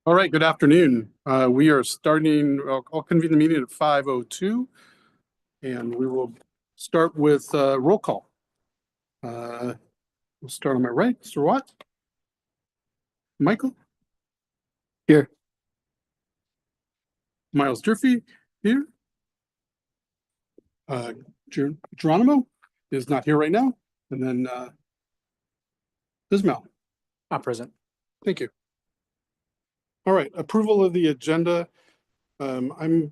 All right, good afternoon. We are starting, I'll convene the meeting at 5:02, and we will start with roll call. We'll start on my right. Mr. Watt? Michael? Here. Miles Durfee? Here. Geronimo is not here right now. And then Ismail. I'm present. Thank you. All right, approval of the agenda. I'm going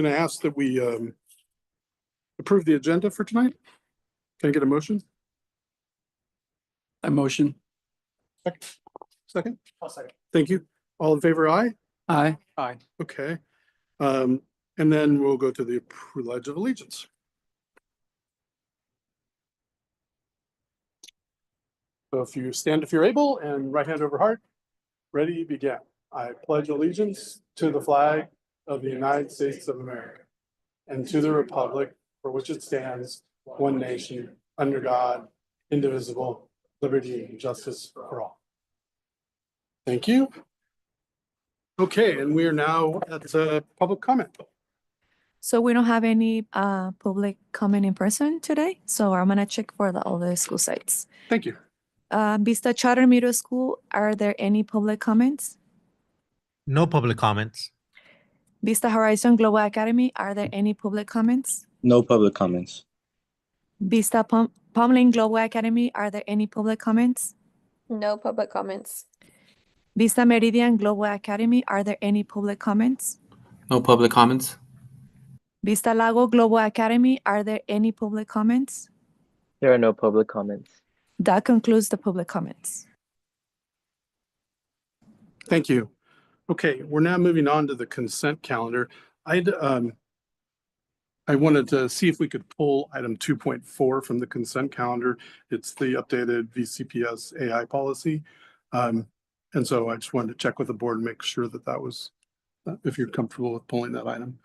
to ask that we approve the agenda for tonight. Can I get a motion? A motion. Second? I'll second. Thank you. All in favor, aye? Aye. Aye. Okay. And then we'll go to the Pledge of Allegiance. So if you stand, if you're able, and right hand over heart, ready, begin. I pledge allegiance to the flag of the United States of America and to the republic for which it stands, one nation, under God, indivisible, liberty and justice for all. Thank you. Okay, and we are now at public comment. So we don't have any public comment in person today. So I'm gonna check for all the school sites. Thank you. Vista Charter Middle School, are there any public comments? No public comments. Vista Horizon Global Academy, are there any public comments? No public comments. Vista Pomlin Global Academy, are there any public comments? No public comments. Vista Meridian Global Academy, are there any public comments? No public comments. Vista Lago Global Academy, are there any public comments? There are no public comments. That concludes the public comments. Thank you. Okay, we're now moving on to the consent calendar. I wanted to see if we could pull item 2.4 from the consent calendar. It's the updated VCPS AI policy. And so I just wanted to check with the board and make sure that that was, if you're comfortable with pulling that item.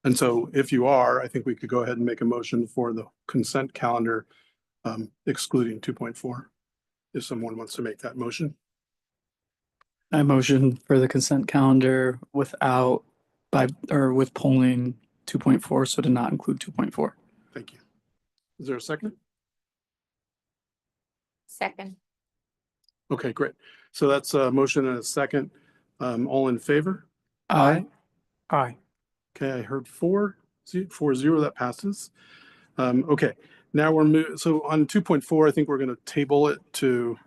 And so if you are, I think we could go ahead and make a motion for the consent calendar excluding 2.4. If someone wants to make that motion. I motion for the consent calendar with polling 2.4, so to not include 2.4. Thank you. Is there a second? Second. Okay, great. So that's a motion and a second. All in favor? Aye. Aye. Okay, I heard 4-0, that passes. Okay, now we're moving. So on 2.4, I think we're going to table it to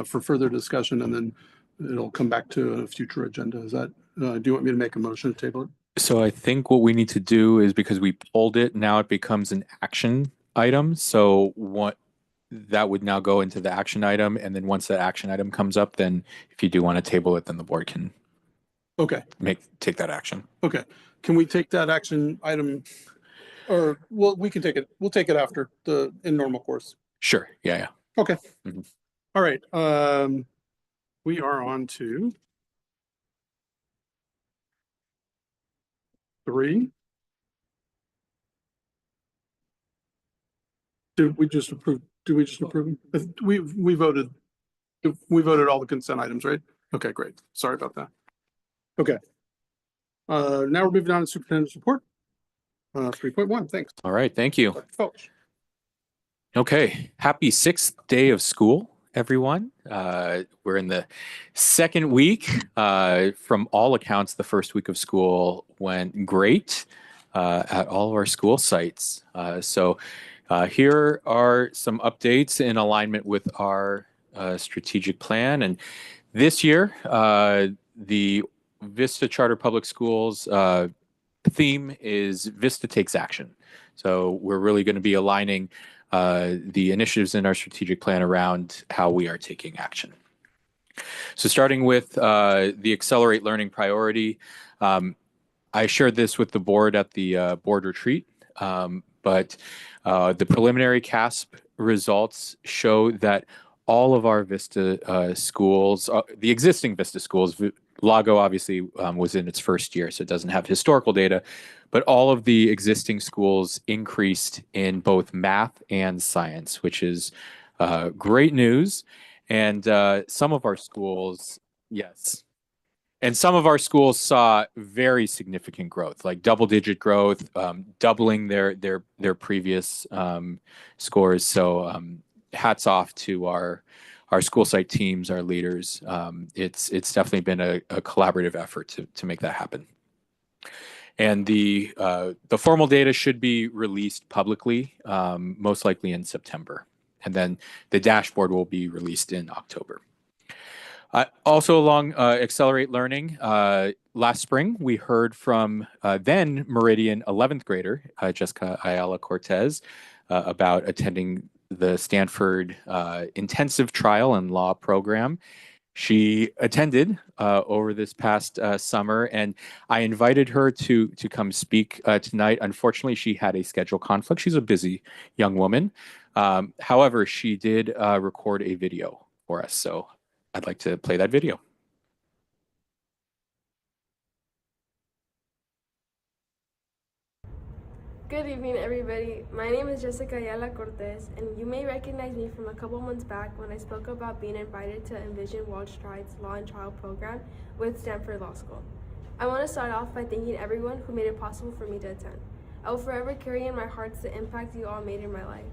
for further discussion, and then it'll come back to a future agenda. Is that, do you want me to make a motion to table it? So I think what we need to do is, because we pulled it, now it becomes an action item. So what that would now go into the action item. And then once that action item comes up, then if you do want to table it, then the board can take that action. Okay. Can we take that action item, or we can take it. We'll take it after in normal course. Sure. Yeah. Okay. Mm-hmm. All right. We are on to 3. Did we just approve? We voted. We voted all the consent items, right? Okay, great. Sorry about that. Okay. Now we're moving on to superintendent's report. 3.1. Thanks. All right. Thank you. Folks. Okay. Happy 6th day of school, everyone. We're in the second week. From all accounts, the first week of school went great at all of our school sites. So here are some updates in alignment with our strategic plan. And this year, the Vista Charter Public Schools theme is Vista Takes Action. So we're really going to be aligning the initiatives in our strategic plan around how we are taking action. So starting with the Accelerate Learning priority, I shared this with the board at the board retreat, but the preliminary CASP results show that all of our Vista schools, the existing Vista schools, Lago obviously was in its first year, so it doesn't have historical data, but all of the existing schools increased in both math and science, which is great news. And some of our schools, yes. And some of our schools saw very significant growth, like double-digit growth, doubling their previous scores. So hats off to our school site teams, our leaders. It's definitely been a collaborative effort to make that happen. And the formal data should be released publicly, most likely in September. And then the dashboard will be released in October. Also along Accelerate Learning, last spring, we heard from then Meridian 11th grader, Jessica Ayala Cortez, about attending the Stanford Intensive Trial and Law program. She attended over this past summer, and I invited her to come speak tonight. Unfortunately, she had a schedule conflict. She's a busy young woman. However, she did record a video for us, so I'd like to play that video. Good evening, everybody. My name is Jessica Ayala Cortez, and you may recognize me from a couple months back when I spoke about being invited to Envision World Strides Law and Trial program with Stanford Law School. I want to start off by thanking everyone who made it possible for me to attend. I will forever carry in my heart the impact you all made in my life.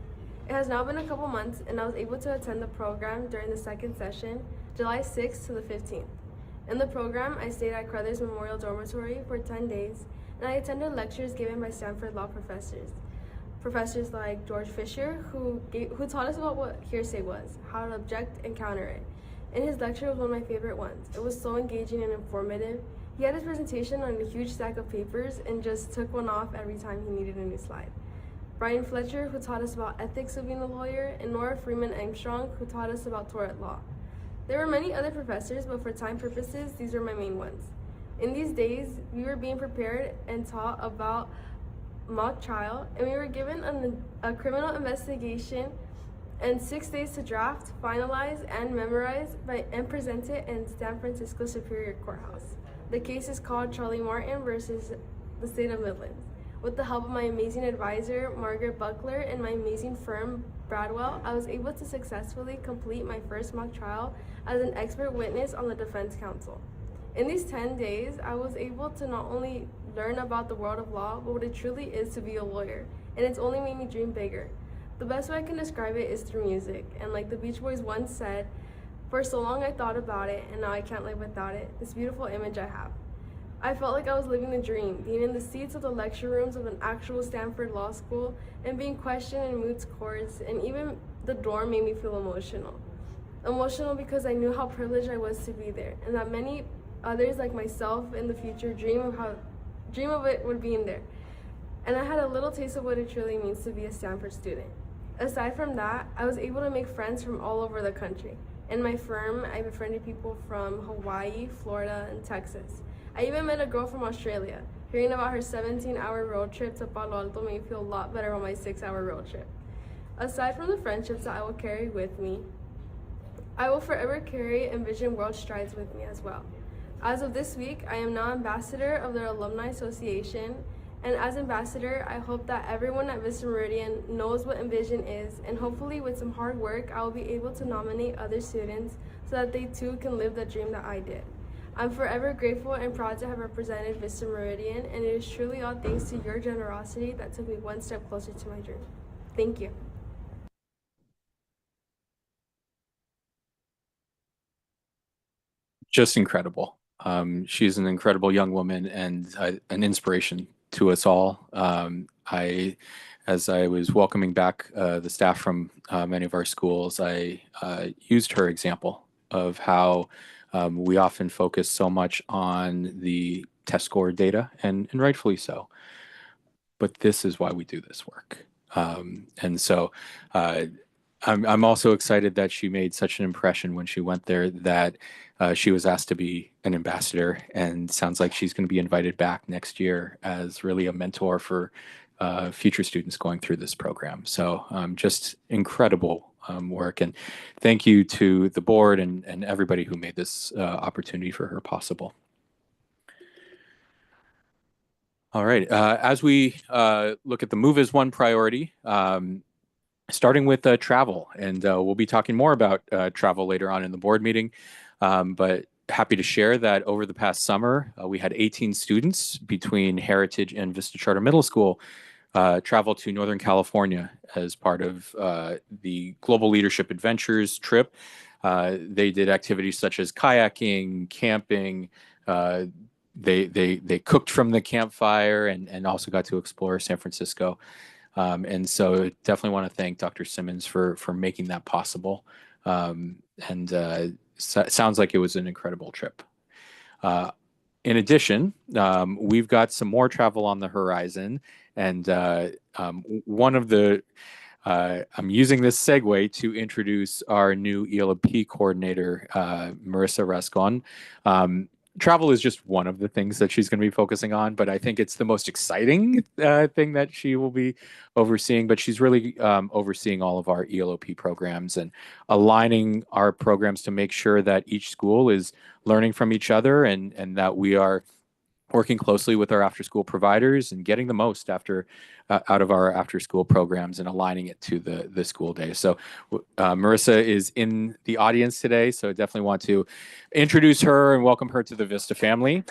It has now been a couple months, and I was able to attend the program during the second session, July 6th to the 15th. In the program, I stayed at Crothers Memorial Dormitory for 10 days, and I attended lectures given by Stanford law professors. Professors like George Fisher, who taught us about what hearsay was, how to object and counter it. And his lecture was one of my favorite ones. It was so engaging and informative. He had his presentation on a huge stack of papers and just took one off every time he needed a new slide. Brian Fletcher, who taught us about ethics of being a lawyer, and Nora Freeman Armstrong, who taught us about tort law. There were many other professors, but for time purposes, these are my main ones. In these days, we were being prepared and taught about mock trial, and we were given a criminal investigation and 6 days to draft, finalize, and memorize and present it in San Francisco Superior Courthouse. The case is called Charlie Martin versus the State of Midlands. With the help of my amazing advisor, Margaret Buckler, and my amazing firm, Bradwell, I was able to successfully complete my first mock trial as an expert witness on the defense counsel. In these 10 days, I was able to not only learn about the world of law, but what it truly is to be a lawyer, and it's only made me dream bigger. The best way I can describe it is through music, and like the Beach Boys once said, for so long I thought about it, and now I can't live without it, this beautiful image I have. I felt like I was living the dream, being in the seats of the lecture rooms of an actual Stanford Law School, and being questioned in moots courts, and even the dorm made me feel emotional. Emotional because I knew how privileged I was to be there, and that many others like myself in the future dream of it would be in there. And I had a little taste of what it truly means to be a Stanford student. Aside from that, I was able to make friends from all over the country. In my firm, I befriended people from Hawaii, Florida, and Texas. I even met a girl from Australia. Hearing about her 17-hour road trip to Palo Alto made me feel a lot better on my 6-hour road trip. Aside from the friendships that I will carry with me, I will forever carry Envision World Strides with me as well. As of this week, I am now ambassador of their Alumni Association, and as ambassador, I hope that everyone at Vista Meridian knows what Envision is, and hopefully with some hard work, I will be able to nominate other students so that they too can live the dream that I did. I'm forever grateful and proud to have represented Vista Meridian, and it is truly all thanks to your generosity that took me one step closer to my dream. Thank you. Just incredible. She's an incredible young woman and an inspiration to us all. As I was welcoming back the staff from many of our schools, I used her example of how we often focus so much on the test score data, and rightfully so. But this is why we do this work. And so I'm also excited that she made such an impression when she went there that she was asked to be an ambassador, and sounds like she's going to be invited back next year as really a mentor for future students going through this program. So just incredible work, and thank you to the board and everybody who made this opportunity for her possible. All right, as we look at the Move as One priority, starting with travel, and we'll be talking more about travel later on in the board meeting. But happy to share that over the past summer, we had 18 students between Heritage and Vista Charter Middle School travel to Northern California as part of the Global Leadership Adventures trip. They did activities such as kayaking, camping. They cooked from the campfire and also got to explore San Francisco. And so definitely want to thank Dr. Simmons for making that possible. Sounds like it was an incredible trip. In addition, we've got some more travel on the horizon. And one of the, I'm using this segue to introduce our new ELP coordinator, Marissa Rascon. Travel is just one of the things that she's going to be focusing on, but I think it's the most exciting thing that she will be overseeing. But she's really overseeing all of our ELOP programs and aligning our programs to make sure that each school is learning from each other and that we are working closely with our after-school providers and getting the most out of our after-school programs and aligning it to the school day. So Marissa is in the audience today, so I definitely want to introduce her and welcome her to the Vista family.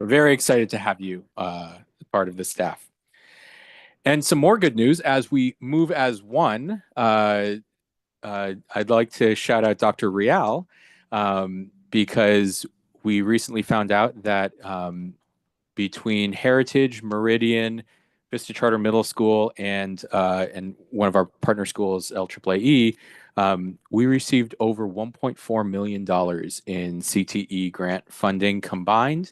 We're very excited to have you part of the staff. And some more good news as we move as one. I'd like to shout out Dr. Rial because we recently found out that between Heritage, Meridian, Vista Charter Middle School, and one of our partner schools, LAAE, we received over $1.4 million in CTE grant funding combined.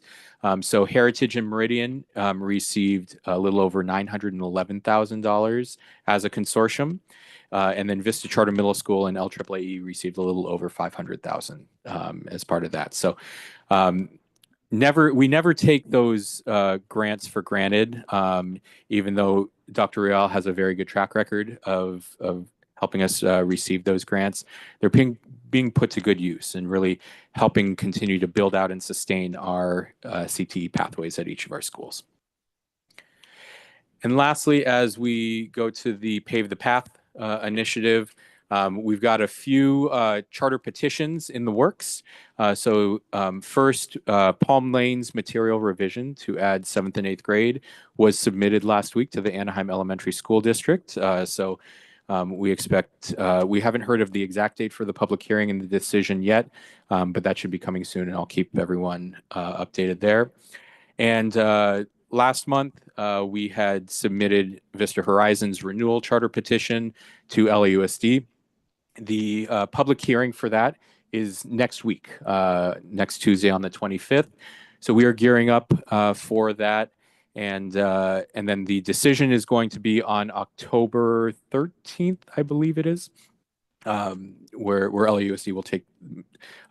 So Heritage and Meridian received a little over $911,000 as a consortium. And then Vista Charter Middle School and LAAE received a little over $500,000 as part of that. So we never take those grants for granted, even though Dr. Rial has a very good track record of helping us receive those grants. They're being put to good use and really helping continue to build out and sustain our CTE pathways at each of our schools. And lastly, as we go to the Pave the Path initiative, we've got a few charter petitions in the works. First, Palm Lane's material revision to add 7th and 8th grade was submitted last week to the Anaheim Elementary School District. We expect, we haven't heard of the exact date for the public hearing and the decision yet, but that should be coming soon, and I'll keep everyone updated there. And last month, we had submitted Vista Horizons renewal charter petition to LAUSD. The public hearing for that is next week, next Tuesday on the 25th. So we are gearing up for that. And then the decision is going to be on October 13th, I believe it is, where LAUSD will take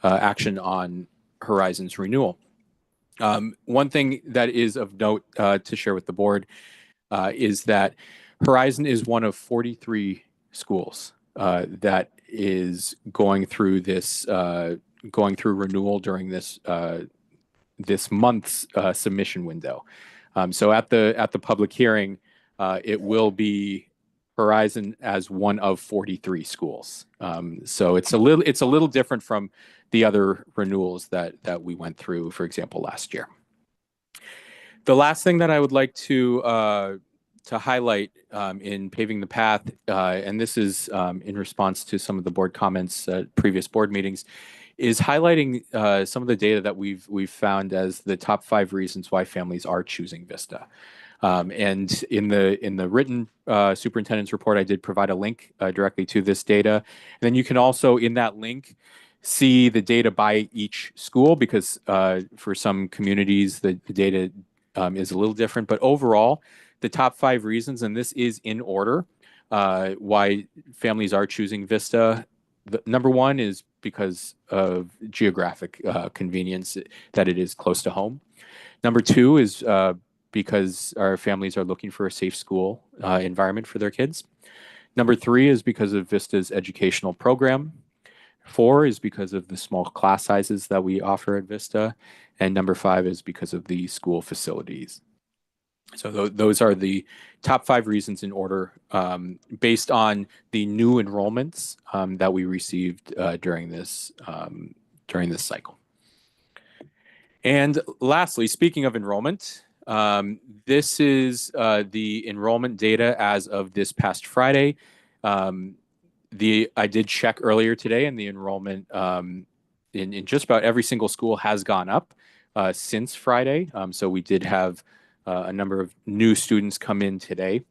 action on Horizons renewal. One thing that is of note to share with the board is that Horizon is one of 43 schools that is going through this, going through renewal during this this month's submission window. So at the public hearing, it will be Horizon as one of 43 schools. So it's a little different from the other renewals that we went through, for example, last year. The last thing that I would like to highlight in paving the path, and this is in response to some of the board comments at previous board meetings, is highlighting some of the data that we've found as the top 5 reasons why families are choosing Vista. And in the written superintendent's report, I did provide a link directly to this data. And then you can also, in that link, see the data by each school, because for some communities, the data is a little different. But overall, the top 5 reasons, and this is in order, why families are choosing Vista. Number 1 is because of geographic convenience, that it is close to home. Number 2 is because our families are looking for a safe school environment for their kids. Number 3 is because of Vista's educational program. 4 is because of the small class sizes that we offer at Vista. And number 5 is because of the school facilities. So those are the top 5 reasons in order, based on the new enrollments that we received during this during this cycle. And lastly, speaking of enrollment, this is the enrollment data as of this past Friday. I did check earlier today, and the enrollment in just about every single school has gone up since Friday. So we did have a number of new students come in today.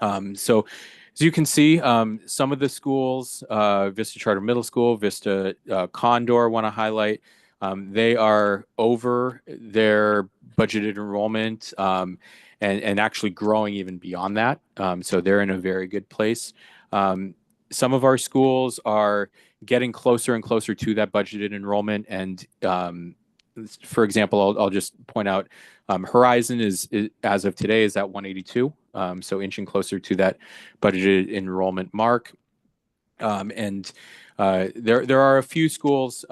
So as you can see, some of the schools, Vista Charter Middle School, Vista Condor, want to highlight, they are over their budgeted enrollment and actually growing even beyond that. So they're in a very good place. Some of our schools are getting closer and closer to that budgeted enrollment. And for example, I'll just point out Horizon is as of today is at 182. So inching closer to that budgeted enrollment mark. And there are a few schools.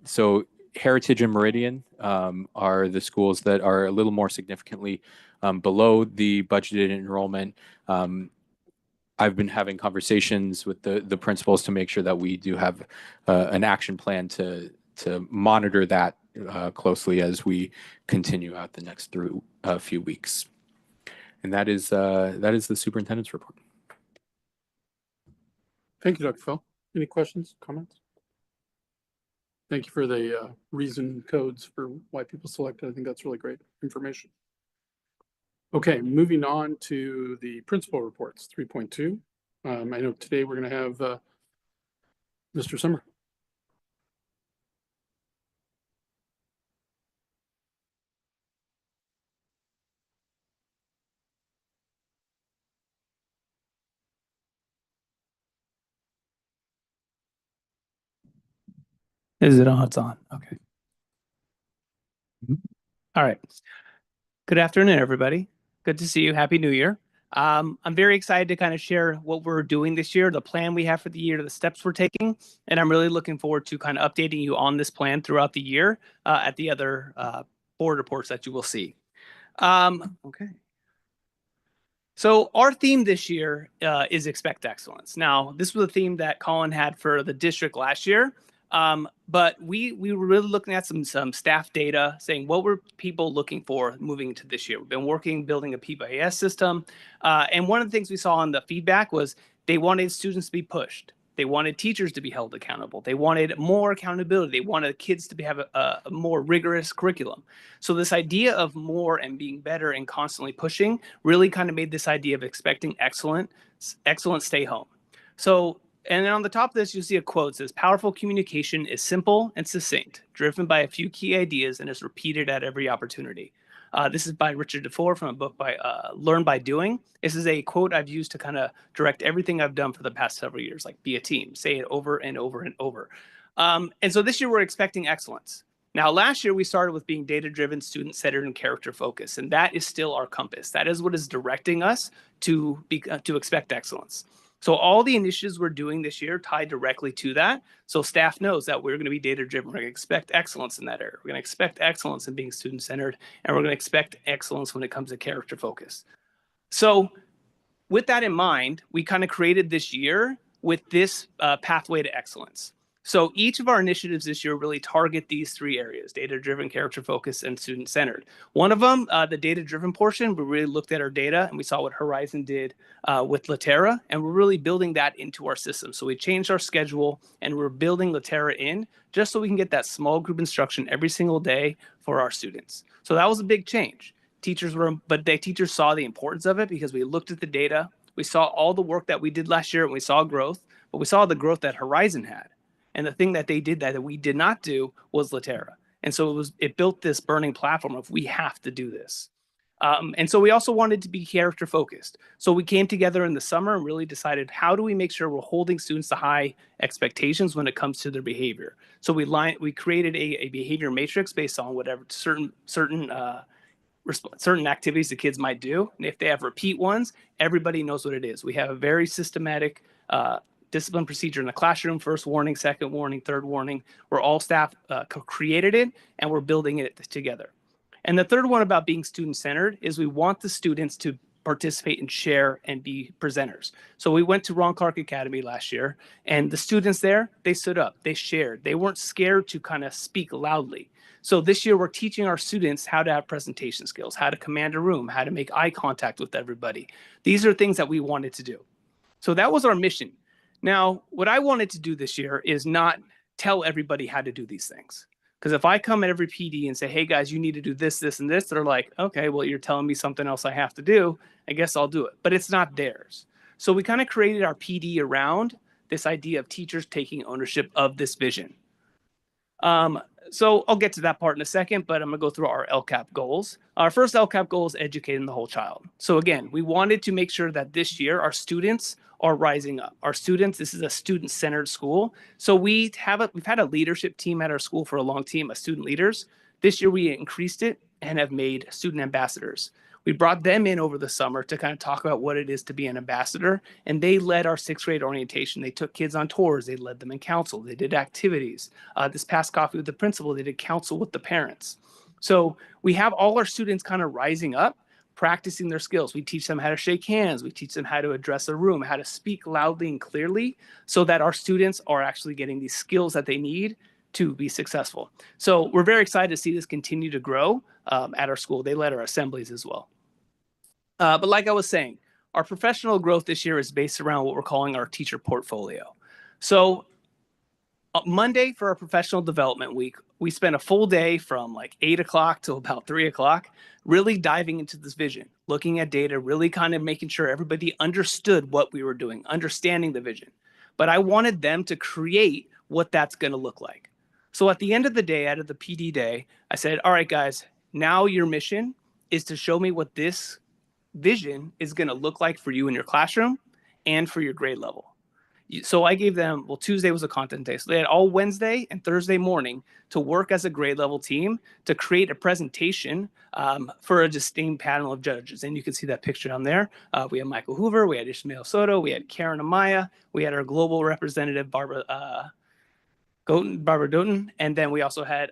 So Heritage and Meridian are the schools that are a little more significantly below the budgeted enrollment. I've been having conversations with the principals to make sure that we do have an action plan to monitor that closely as we continue out the next few weeks. And that is the superintendent's report. Thank you, Dr. Phil. Any questions, comments? Thank you for the reason codes for why people selected. I think that's really great information. Okay, moving on to the principal reports, 3.2. I know today we're going to have Mr. Summer. Is it on? It's on. Okay. All right. Good afternoon, everybody. Good to see you. Happy New Year. I'm very excited to kind of share what we're doing this year, the plan we have for the year, the steps we're taking, and I'm really looking forward to kind of updating you on this plan throughout the year at the other board reports that you will see. Okay. So our theme this year is Expect Excellence. Now, this was a theme that Colin had for the district last year. But we were really looking at some staff data saying what were people looking for moving into this year. We've been building a PBIS system. And one of the things we saw in the feedback was they wanted students to be pushed. They wanted teachers to be held accountable. They wanted more accountability. They wanted kids to have a more rigorous curriculum. So this idea of more and being better and constantly pushing really kind of made this idea of expecting excellence stay home. So, and then on the top of this, you'll see a quote that says, powerful communication is simple and succinct, driven by a few key ideas and is repeated at every opportunity. This is by Richard DeFore from a book by Learn by Doing. This is a quote I've used to kind of direct everything I've done for the past several years, like be a team, say it over and over and over. And so this year we're expecting excellence. Now, last year we started with being data-driven, student-centered, and character-focused, and that is still our compass. That is what is directing us to expect excellence. So all the initiatives we're doing this year tie directly to that. So staff knows that we're going to be data-driven. We're going to expect excellence in that area. We're going to expect excellence in being student-centered, and we're going to expect excellence when it comes to character focus. So with that in mind, we kind of created this year with this pathway to excellence. So each of our initiatives this year really target these three areas: data-driven, character-focused, and student-centered. One of them, the data-driven portion, we really looked at our data and we saw what Horizon did with Latera, and we're really building that into our system. So we changed our schedule and we're building Latera in just so we can get that small group instruction every single day for our students. So that was a big change. Teachers saw the importance of it because we looked at the data. We saw all the work that we did last year and we saw growth, but we saw the growth that Horizon had. And the thing that they did that we did not do was Latera. And so it built this burning platform of we have to do this. And so we also wanted to be character focused. So we came together in the summer and really decided, how do we make sure we're holding students to high expectations when it comes to their behavior? So we created a behavior matrix based on whatever certain activities the kids might do. And if they have repeat ones, everybody knows what it is. We have a very systematic discipline procedure in the classroom: first warning, second warning, third warning. We're all staff created it and we're building it together. And the third one about being student-centered is we want the students to participate and share and be presenters. So we went to Ron Clark Academy last year, and the students there, they stood up, they shared, they weren't scared to kind of speak loudly. So this year we're teaching our students how to have presentation skills, how to command a room, how to make eye contact with everybody. These are things that we wanted to do. So that was our mission. Now, what I wanted to do this year is not tell everybody how to do these things. Because if I come at every PD and say, hey guys, you need to do this, this, and this, they're like, okay, well, you're telling me something else I have to do. I guess I'll do it. But it's not theirs. So we kind of created our PD around this idea of teachers taking ownership of this vision. So I'll get to that part in a second, but I'm going to go through our LCAP goals. Our first LCAP goal is educating the whole child. So again, we wanted to make sure that this year our students are rising up. Our students, this is a student-centered school. So we've had a leadership team at our school for a long time of student leaders. This year we increased it and have made student ambassadors. We brought them in over the summer to kind of talk about what it is to be an ambassador, and they led our 6th grade orientation. They took kids on tours, they led them in council, they did activities. This past coffee with the principal, they did council with the parents. So we have all our students kind of rising up, practicing their skills. We teach them how to shake hands, we teach them how to address a room, how to speak loudly and clearly, so that our students are actually getting these skills that they need to be successful. So we're very excited to see this continue to grow at our school. They led our assemblies as well. But like I was saying, our professional growth this year is based around what we're calling our teacher portfolio. So Monday for our professional development week, we spent a full day from like 8 o'clock till about 3 o'clock, really diving into this vision, looking at data, really kind of making sure everybody understood what we were doing, understanding the vision. But I wanted them to create what that's going to look like. So at the end of the day, out of the PD day, I said, all right, guys, now your mission is to show me what this vision is going to look like for you in your classroom and for your grade level. So I gave them, well, Tuesday was a content day. So they had all Wednesday and Thursday morning to work as a grade level team to create a presentation for a distinct panel of judges. And you can see that picture down there. We had Michael Hoover, we had Ishmael Soto, we had Karen Amaya, we had our global representative, Barbara Doughton, and then we also had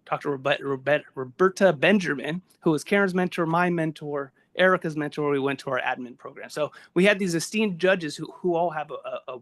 Dr. Roberta Benjamin, who was Karen's mentor, my mentor, Erica's mentor. We went to our admin program. So we had these esteemed judges who all have a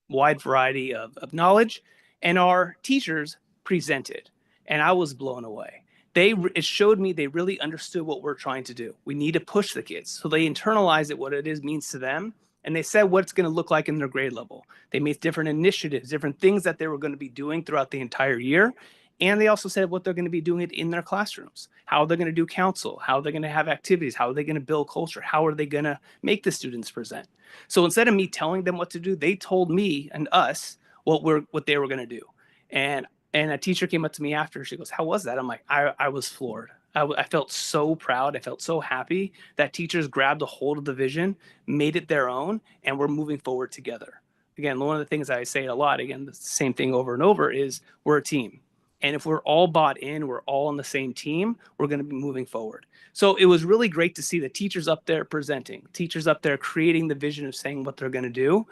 wide variety of knowledge, and our teachers presented, and I was blown away. It showed me they really understood what we're trying to do. We need to push the kids. So they internalize it, what it is means to them. And they said what it's going to look like in their grade level. They made different initiatives, different things that they were going to be doing throughout the entire year. And they also said what they're going to be doing it in their classrooms, how they're going to do council, how they're going to have activities, how are they going to build culture, how are they going to make the students present. So instead of me telling them what to do, they told me and us what they were going to do. And a teacher came up to me after. She goes, how was that? I'm like, I was floored. I felt so proud. I felt so happy that teachers grabbed a hold of the vision, made it their own, and we're moving forward together. Again, one of the things I say a lot, again, the same thing over and over, is we're a team. And if we're all bought in, we're all on the same team, we're going to be moving forward. So it was really great to see the teachers up there presenting, teachers up there creating the vision of saying what they're going to do.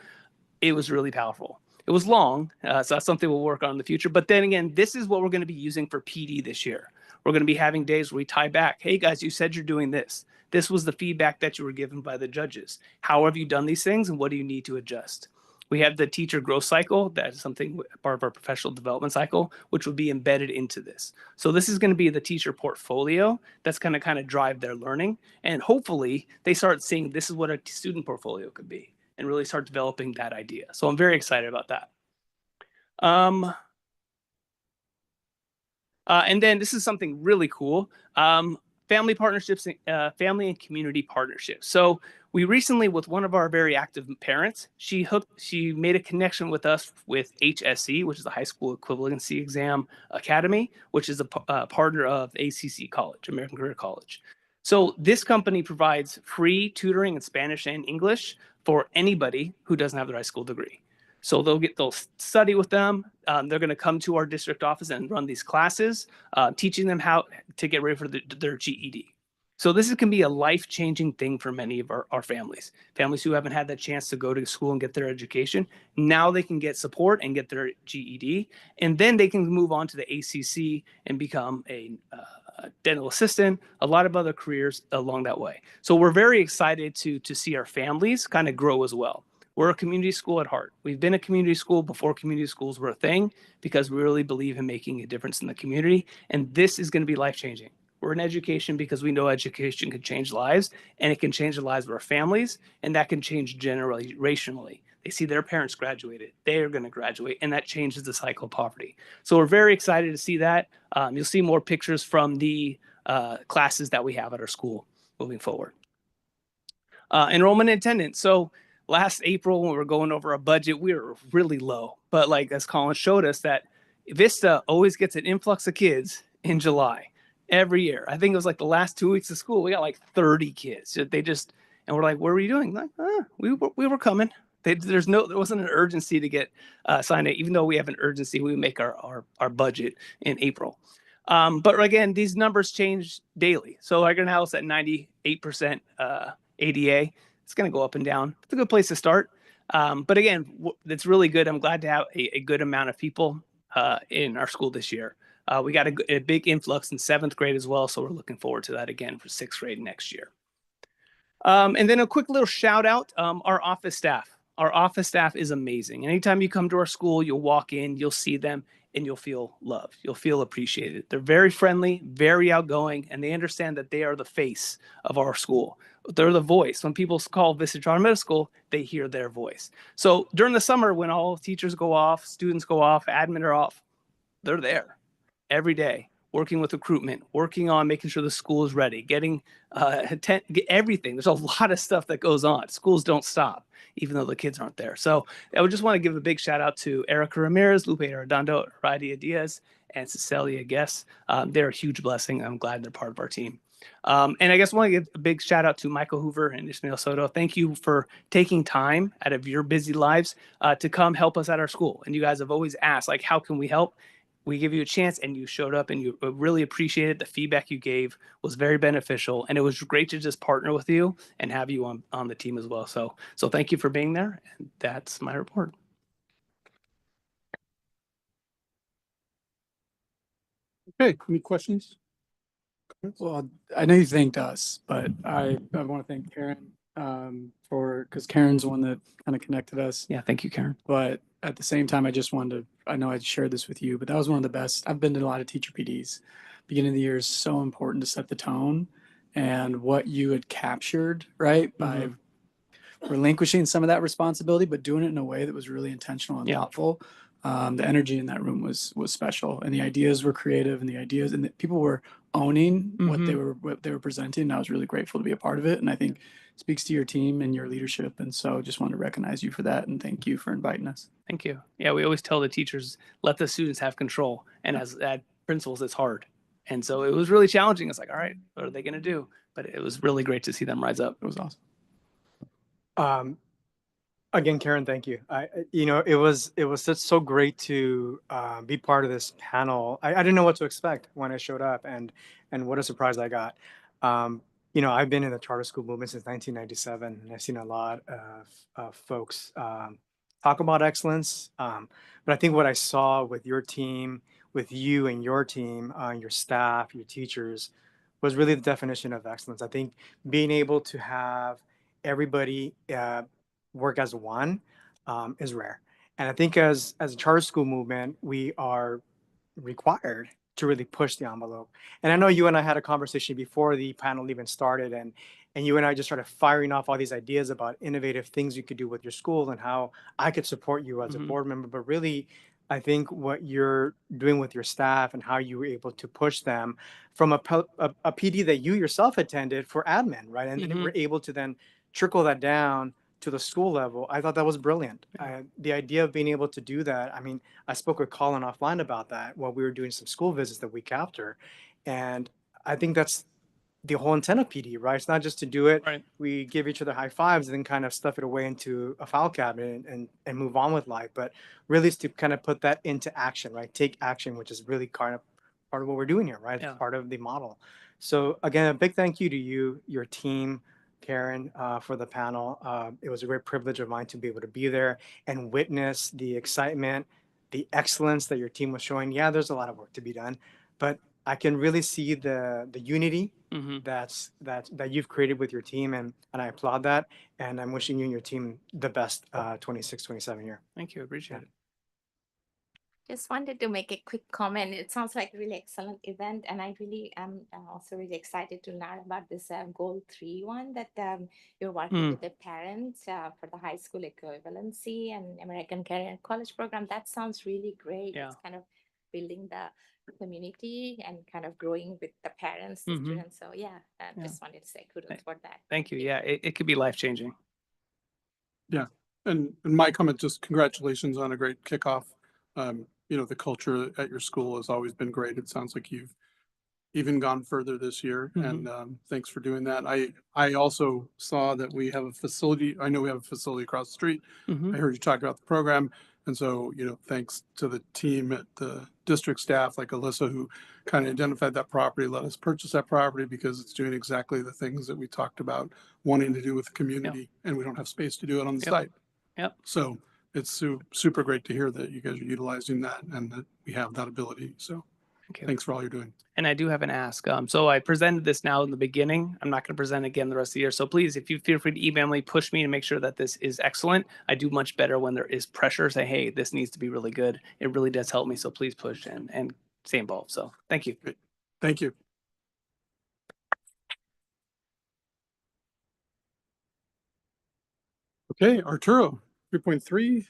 It was really powerful. It was long, so that's something we'll work on in the future. But then again, this is what we're going to be using for PD this year. We're going to be having days where we tie back. Hey guys, you said you're doing this. This was the feedback that you were given by the judges. How have you done these things and what do you need to adjust? We have the teacher growth cycle. That is something part of our professional development cycle, which will be embedded into this. So this is going to be the teacher portfolio that's going to kind of drive their learning. And hopefully they start seeing this is what a student portfolio could be and really start developing that idea. So I'm very excited about that. And then this is something really cool. Family partnerships, family and community partnerships. So we recently, with one of our very active parents, she made a connection with us with HSE, which is the High School Equivalency Exam Academy, which is a partner of ACC College, American Career College. So this company provides free tutoring in Spanish and English for anybody who doesn't have their high school degree. So they'll study with them. They're going to come to our district office and run these classes, teaching them how to get ready for their GED. So this can be a life-changing thing for many of our families. Families who haven't had that chance to go to school and get their education. Now they can get support and get their GED, and then they can move on to the ACC and become a dental assistant, a lot of other careers along that way. So we're very excited to see our families kind of grow as well. We're a community school at heart. We've been a community school before community schools were a thing because we really believe in making a difference in the community. And this is going to be life changing. We're in education because we know education can change lives, and it can change the lives of our families, and that can change generationally. They see their parents graduated, they are going to graduate, and that changes the cycle of poverty. So we're very excited to see that. You'll see more pictures from the classes that we have at our school moving forward. Enrollment and attendance. So last April, when we were going over our budget, we were really low. But like as Colin showed us, that Vista always gets an influx of kids in July every year. I think it was like the last 2 weeks of school, we got like 30 kids. They just, and we're like, what were you doing? Like, we were coming. There wasn't an urgency to get signed in. Even though we have an urgency, we make our budget in April. But again, these numbers change daily. So Eggern House at 98% ADA, it's going to go up and down. It's a good place to start. But again, it's really good. I'm glad to have a good amount of people in our school this year. We got a big influx in 7th grade as well. So we're looking forward to that again for 6th grade next year. And then a quick little shout out, our office staff. Our office staff is amazing. Anytime you come to our school, you'll walk in, you'll see them, and you'll feel loved. You'll feel appreciated. They're very friendly, very outgoing, and they understand that they are the face of our school. They're the voice. When people call Vista Charter Middle School, they hear their voice. So during the summer, when all teachers go off, students go off, admin are off, they're there every day, working with recruitment, working on making sure the school is ready, getting everything. There's a lot of stuff that goes on. Schools don't stop, even though the kids aren't there. So I would just want to give a big shout out to Erica Ramirez, Lupe Arredondo, Radia Diaz, and Cecilia Guess. They're a huge blessing. I'm glad they're part of our team. And I guess I want to give a big shout out to Michael Hoover and Ismail Soto. Thank you for taking time out of your busy lives to come help us at our school. And you guys have always asked, like, how can we help? We give you a chance, and you showed up, and you really appreciated the feedback you gave was very beneficial. And it was great to just partner with you and have you on the team as well. So thank you for being there. And that's my report. Okay, any questions? Well, I know you thanked us, but I want to thank Karen because Karen's the one that kind of connected us. Yeah, thank you, Karen. But at the same time, I just wanted to, I know I shared this with you, but that was one of the best. I've been to a lot of teacher PDs. Beginning of the year is so important to set the tone, and what you had captured, right? By relinquishing some of that responsibility, but doing it in a way that was really intentional and thoughtful. The energy in that room was special, and the ideas were creative, and the people were owning what they were presenting. And I was really grateful to be a part of it, and I think it speaks to your team and your leadership. And so just wanted to recognize you for that, and thank you for inviting us. Thank you. Yeah, we always tell the teachers, let the students have control. And as principals, it's hard. And so it was really challenging. It's like, all right, what are they going to do? But it was really great to see them rise up. It was awesome. Again, Karen, thank you. It was so great to be part of this panel. I didn't know what to expect when I showed up, and what a surprise I got. I've been in the charter school movement since 1997, and I've seen a lot of folks talk about excellence. But I think what I saw with your team, with you and your team, your staff, your teachers, was really the definition of excellence. I think being able to have everybody work as one is rare. And I think as a charter school movement, we are required to really push the envelope. And I know you and I had a conversation before the panel even started, and you and I just started firing off all these ideas about innovative things you could do with your school and how I could support you as a board member. But really, I think what you're doing with your staff and how you were able to push them from a PD that you yourself attended for admin, right? And we're able to then trickle that down to the school level. I thought that was brilliant. The idea of being able to do that. I mean, I spoke with Colin offline about that while we were doing some school visits the week after. And I think that's the whole intent of PD, right? It's not just to do it. Right. We give each other high fives and then kind of stuff it away into a file cabinet and move on with life. But really it's to kind of put that into action, right? Take action, which is really kind of part of what we're doing here, right? Yeah. It's part of the model. So again, a big thank you to you, your team, Karen, for the panel. It was a great privilege of mine to be able to be there and witness the excitement, the excellence that your team was showing. Yeah, there's a lot of work to be done, but I can really see the unity Hmm. that you've created with your team, and I applaud that. And I'm wishing you and your team the best 26-27 year. Thank you. Appreciate it. Just wanted to make a quick comment. It sounds like a really excellent event, and I really am also really excited to learn about this Goal 3 one that you're working Mm. with the parents for the high school equivalency and American Career and College program. That sounds really great. Yeah. It's kind of building the community and kind of growing with the parents, the Mhm. students. So yeah, Yeah. just wanted to say kudos for that. Thank you. Yeah, it could be life changing. Yeah, and my comment, just congratulations on a great kickoff. You know, the culture at your school has always been great. It sounds like you've even gone further this year, and thanks for doing that. I also saw that we have a facility. I know we have a facility across the street. Mhm. I heard you talk about the program, and so, you know, thanks to the team at the district staff, like Alyssa, who kind of identified that property, let us purchase that property because it's doing exactly the things that we talked about wanting to do with the community, and we don't have space to do it on the Yep. site. Yep. So it's super great to hear that you guys are utilizing that and that we have that ability. So Thank you. thanks for all you're doing. And I do have an ask. So I presented this now in the beginning. I'm not going to present again the rest of the year. So please, if you feel free to email me, push me to make sure that this is excellent. I do much better when there is pressure. Say, hey, this needs to be really good. It really does help me. So please push and stay involved. So thank you. Great. Thank you. Okay, Arturo, 3.3,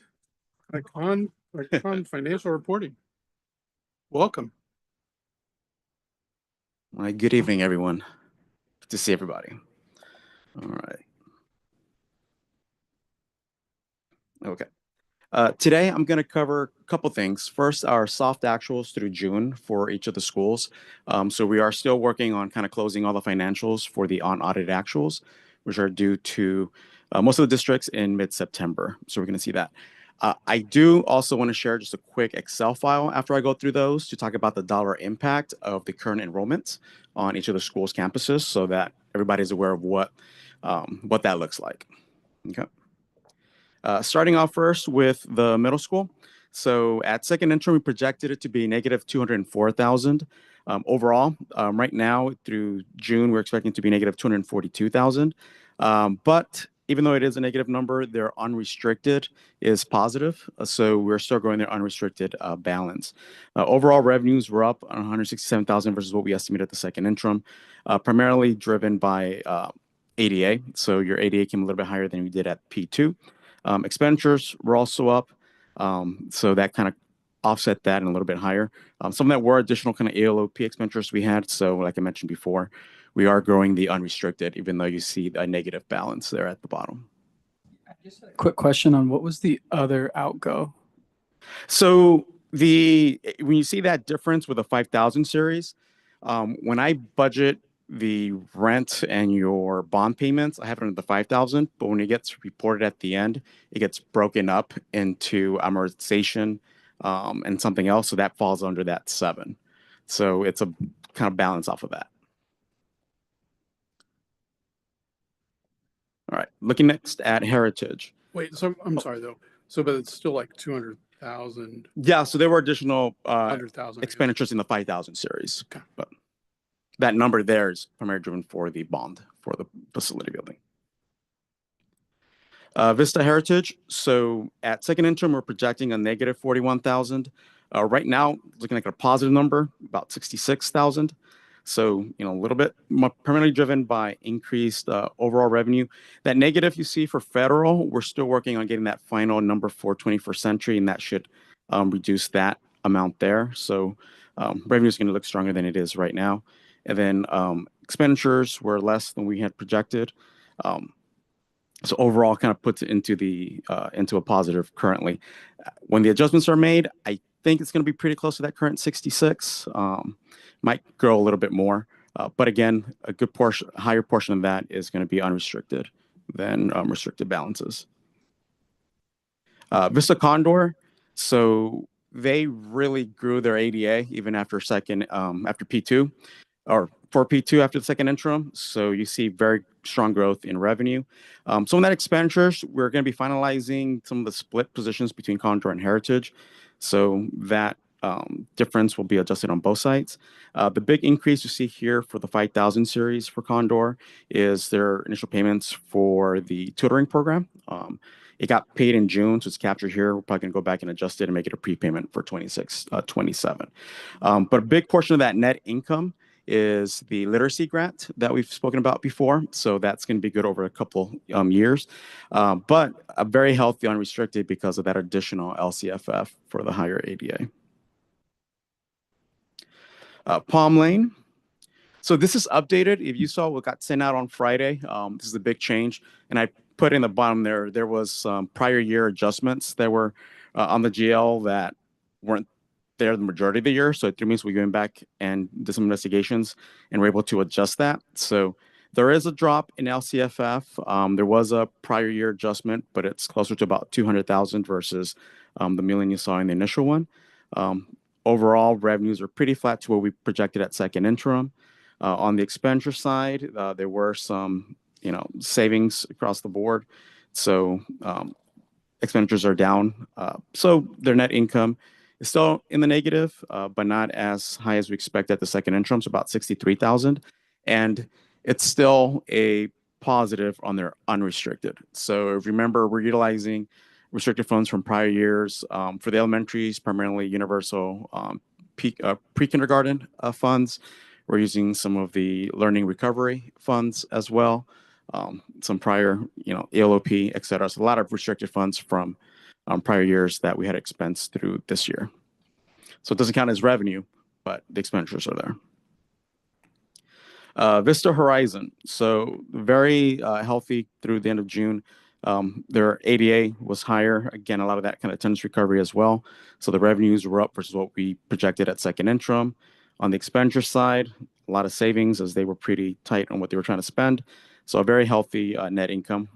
Icon financial reporting. Welcome. All right, good evening, everyone. Good to see everybody. All right. Okay. Today, I'm going to cover a couple things. First, our soft actuals through June for each of the schools. So we are still working on kind of closing all the financials for the unaudited actuals, which are due to most of the districts in mid-September. So we're going to see that. I do also want to share just a quick Excel file after I go through those to talk about the dollar impact of the current enrollments on each of the schools' campuses so that everybody's aware of what that looks like. Okay. Starting off first with the middle school. So at second interim, we projected it to be negative 204,000. Overall, right now through June, we're expecting to be negative 242,000. But even though it is a negative number, their unrestricted is positive. So we're still growing their unrestricted balance. Overall revenues were up 167,000 versus what we estimated at the second interim, primarily driven by ADA. So your ADA came a little bit higher than we did at P2. Expenditures were also up, so that kind of offset that and a little bit higher. Some of that were additional kind of ALOP expenditures we had. So like I mentioned before, we are growing the unrestricted, even though you see a negative balance there at the bottom. Quick question on what was the other outgo? So when you see that difference with a 5,000 series, when I budget the rent and your bond payments, I have it under the 5,000, but when it gets reported at the end, it gets broken up into amortization and something else. So that falls under that 7. So it's a kind of balance off of that. All right, looking next at Heritage. Wait, so I'm sorry though. So, but it's still like 200,000. Yeah, so there were additional 100,000 expenditures in the 5,000 series, Okay. but that number there is primarily driven for the bond for the facility building. Vista Heritage. So at second interim, we're projecting a negative 41,000. Right now, looking like a positive number, about 66,000. So, a little bit more primarily driven by increased overall revenue. That negative you see for federal, we're still working on getting that final number for 21st century, and that should reduce that amount there. So revenue is going to look stronger than it is right now. And then expenditures were less than we had projected. So overall, kind of puts it into a positive currently. When the adjustments are made, I think it's going to be pretty close to that current 66. Might grow a little bit more, but again, a good portion, higher portion of that is going to be unrestricted than restricted balances. Vista Condor, so they really grew their ADA even after after P2. Or for P2 after the second interim. So you see very strong growth in revenue. Some of that expenditures, we're going to be finalizing some of the split positions between Condor and Heritage. So that difference will be adjusted on both sides. The big increase you see here for the 5,000 series for Condor is their initial payments for the tutoring program. It got paid in June, so it's captured here. We're probably going to go back and adjust it and make it a prepayment for 26, 27. But a big portion of that net income is the literacy grant that we've spoken about before. So that's going to be good over a couple years, but a very healthy unrestricted because of that additional LCFF for the higher ADA. Palm Lane. So this is updated. If you saw what got sent out on Friday, this is a big change. And I put in the bottom there was some prior year adjustments that were on the GL that weren't there the majority of the year. So it means we went back and did some investigations and we're able to adjust that. So there is a drop in LCFF. There was a prior year adjustment, but it's closer to about 200,000 versus the million you saw in the initial one. Overall, revenues are pretty flat to what we projected at second interim. On the expenditure side, there were some, savings across the board. So expenditures are down. So their net income is still in the negative, but not as high as we expect at the second interim, so about 63,000. And it's still a positive on their unrestricted. So if you remember, we're utilizing restricted funds from prior years for the elementaries, primarily universal pre-kindergarten funds. We're using some of the learning recovery funds as well, some prior, ELOP, et cetera. So a lot of restricted funds from prior years that we had expensed through this year. So it doesn't count as revenue, but the expenditures are there. Vista Horizon. So very healthy through the end of June. Their ADA was higher. Again, a lot of that kind of attendance recovery as well. So the revenues were up versus what we projected at second interim. On the expenditure side, a lot of savings as they were pretty tight on what they were trying to spend. So a very healthy net income.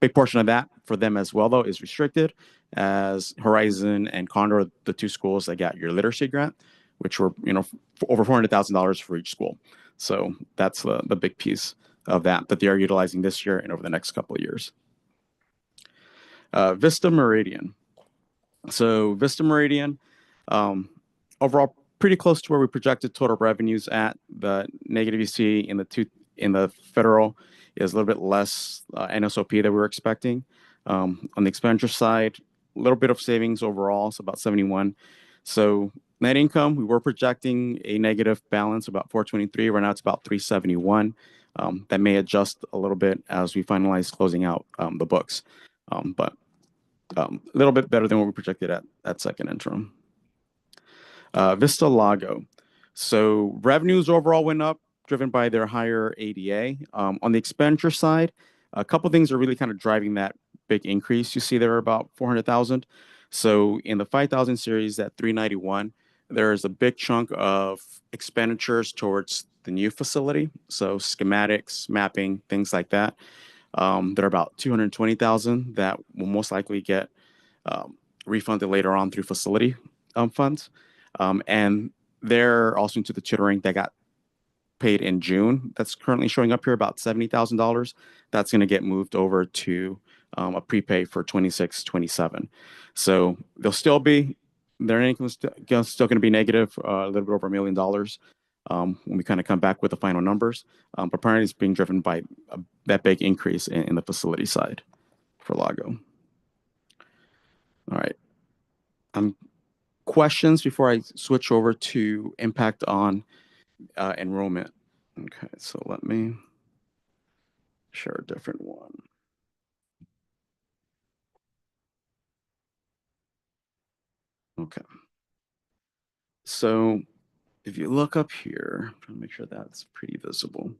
Big portion of that for them as well, though, is restricted, as Horizon and Condor, the two schools that got your literacy grant, which were, over $400,000 for each school. So that's the big piece of that they are utilizing this year and over the next couple of years. Vista Meridian. So Vista Meridian, overall, pretty close to where we projected total revenues at. The negative you see in the federal is a little bit less NSOP that we were expecting. On the expenditure side, a little bit of savings overall, so about 71. So net income, we were projecting a negative balance about 423. Right now it's about 371. That may adjust a little bit as we finalize closing out the books, but a little bit better than what we projected at second interim. Vista Lago. So revenues overall went up, driven by their higher ADA. On the expenditure side, a couple things are really kind of driving that big increase. You see there are about 400,000. So in the 5,000 series at 391, there's a big chunk of expenditures towards the new facility. So schematics, mapping, things like that. There are about 220,000 that will most likely get refunded later on through facility funds. And they're also into the tutoring that got paid in June. That's currently showing up here about $70,000. That's going to get moved over to a prepay for 26, 27. So they'll still be, their income is still going to be negative, a little bit over $1 million when we kind of come back with the final numbers. But apparently it's being driven by that big increase in the facility side for Lago. All right. Questions before I switch over to impact on enrollment. Okay, so let me share a different one. Okay. So if you look up here, I'm trying to make sure that's pretty visible.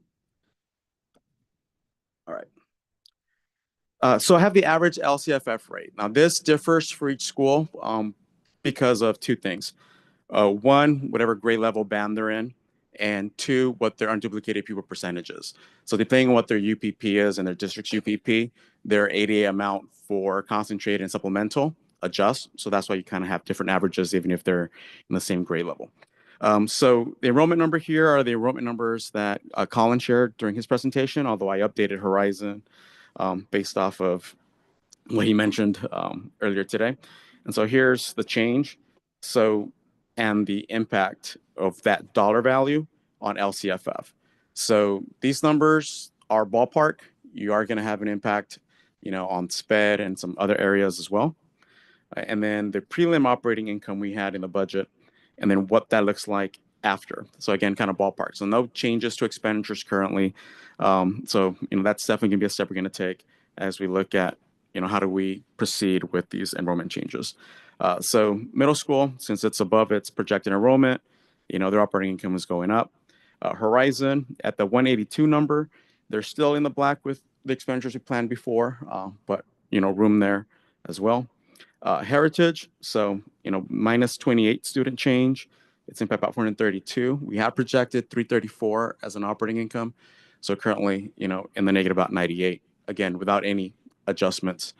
All right. So I have the average LCFF rate. Now this differs for each school because of two things. One, whatever grade level band they're in, and two, what their unduplicated pupil percentage is. So depending on what their UPP is and their district's UPP, their ADA amount for concentrated and supplemental adjusts. So that's why you kind of have different averages, even if they're in the same grade level. So the enrollment number here are the enrollment numbers that Colin shared during his presentation, although I updated Horizon based off of what he mentioned earlier today. And so here's the change. So and the impact of that dollar value on LCFF. So these numbers are ballpark. You are going to have an impact, on SPED and some other areas as well. And then the prelim operating income we had in the budget, and then what that looks like after. So again, kind of ballpark. So no changes to expenditures currently. So that's definitely going to be a step we're going to take as we look at how do we proceed with these enrollment changes. So middle school, since it's above its projected enrollment, their operating income is going up. Horizon at the 182 number, they're still in the black with the expenditures we planned before, but room there as well. Heritage, so minus 28 student change. It's impact about 432. We have projected 334 as an operating income, so currently in the negative about 98. Again, without any adjustments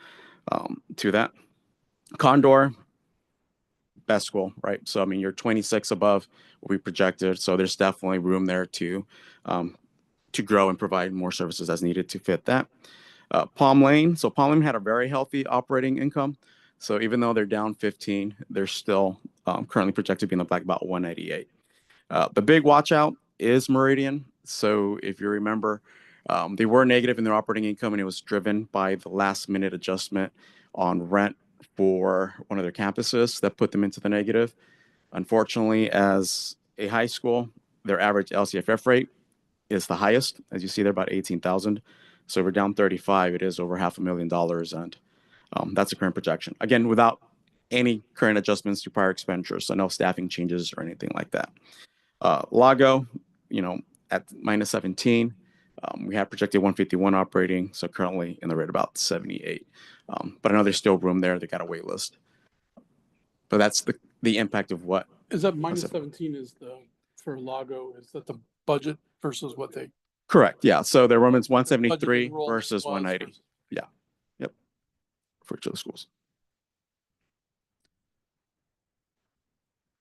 to that. Condor, best school, right? So you're 26 above what we projected, so there's definitely room there to grow and provide more services as needed to fit that. Palm Lane, so Palm Lane had a very healthy operating income. So even though they're down 15, they're still currently projected to be in the black about 198. The big watch out is Meridian. So if you remember, they were negative in their operating income, and it was driven by the last minute adjustment on rent for one of their campuses that put them into the negative. Unfortunately, as a high school, their average LCFF rate is the highest. As you see, they're about 18,000. So we're down 35. It is over $500,000, and that's the current projection. Again, without any current adjustments to prior expenditures, so no staffing changes or anything like that. Lago, at minus 17, we have projected 151 operating, so currently in the rate about 78. But I know there's still room there. They got a wait list. But that's the impact of what. Is that minus 17 for Lago, is that the budget versus what they? Correct. Yeah. So their enrollment's 173 enrollment versus was 180. versus- Yeah. Yep. For each of the schools.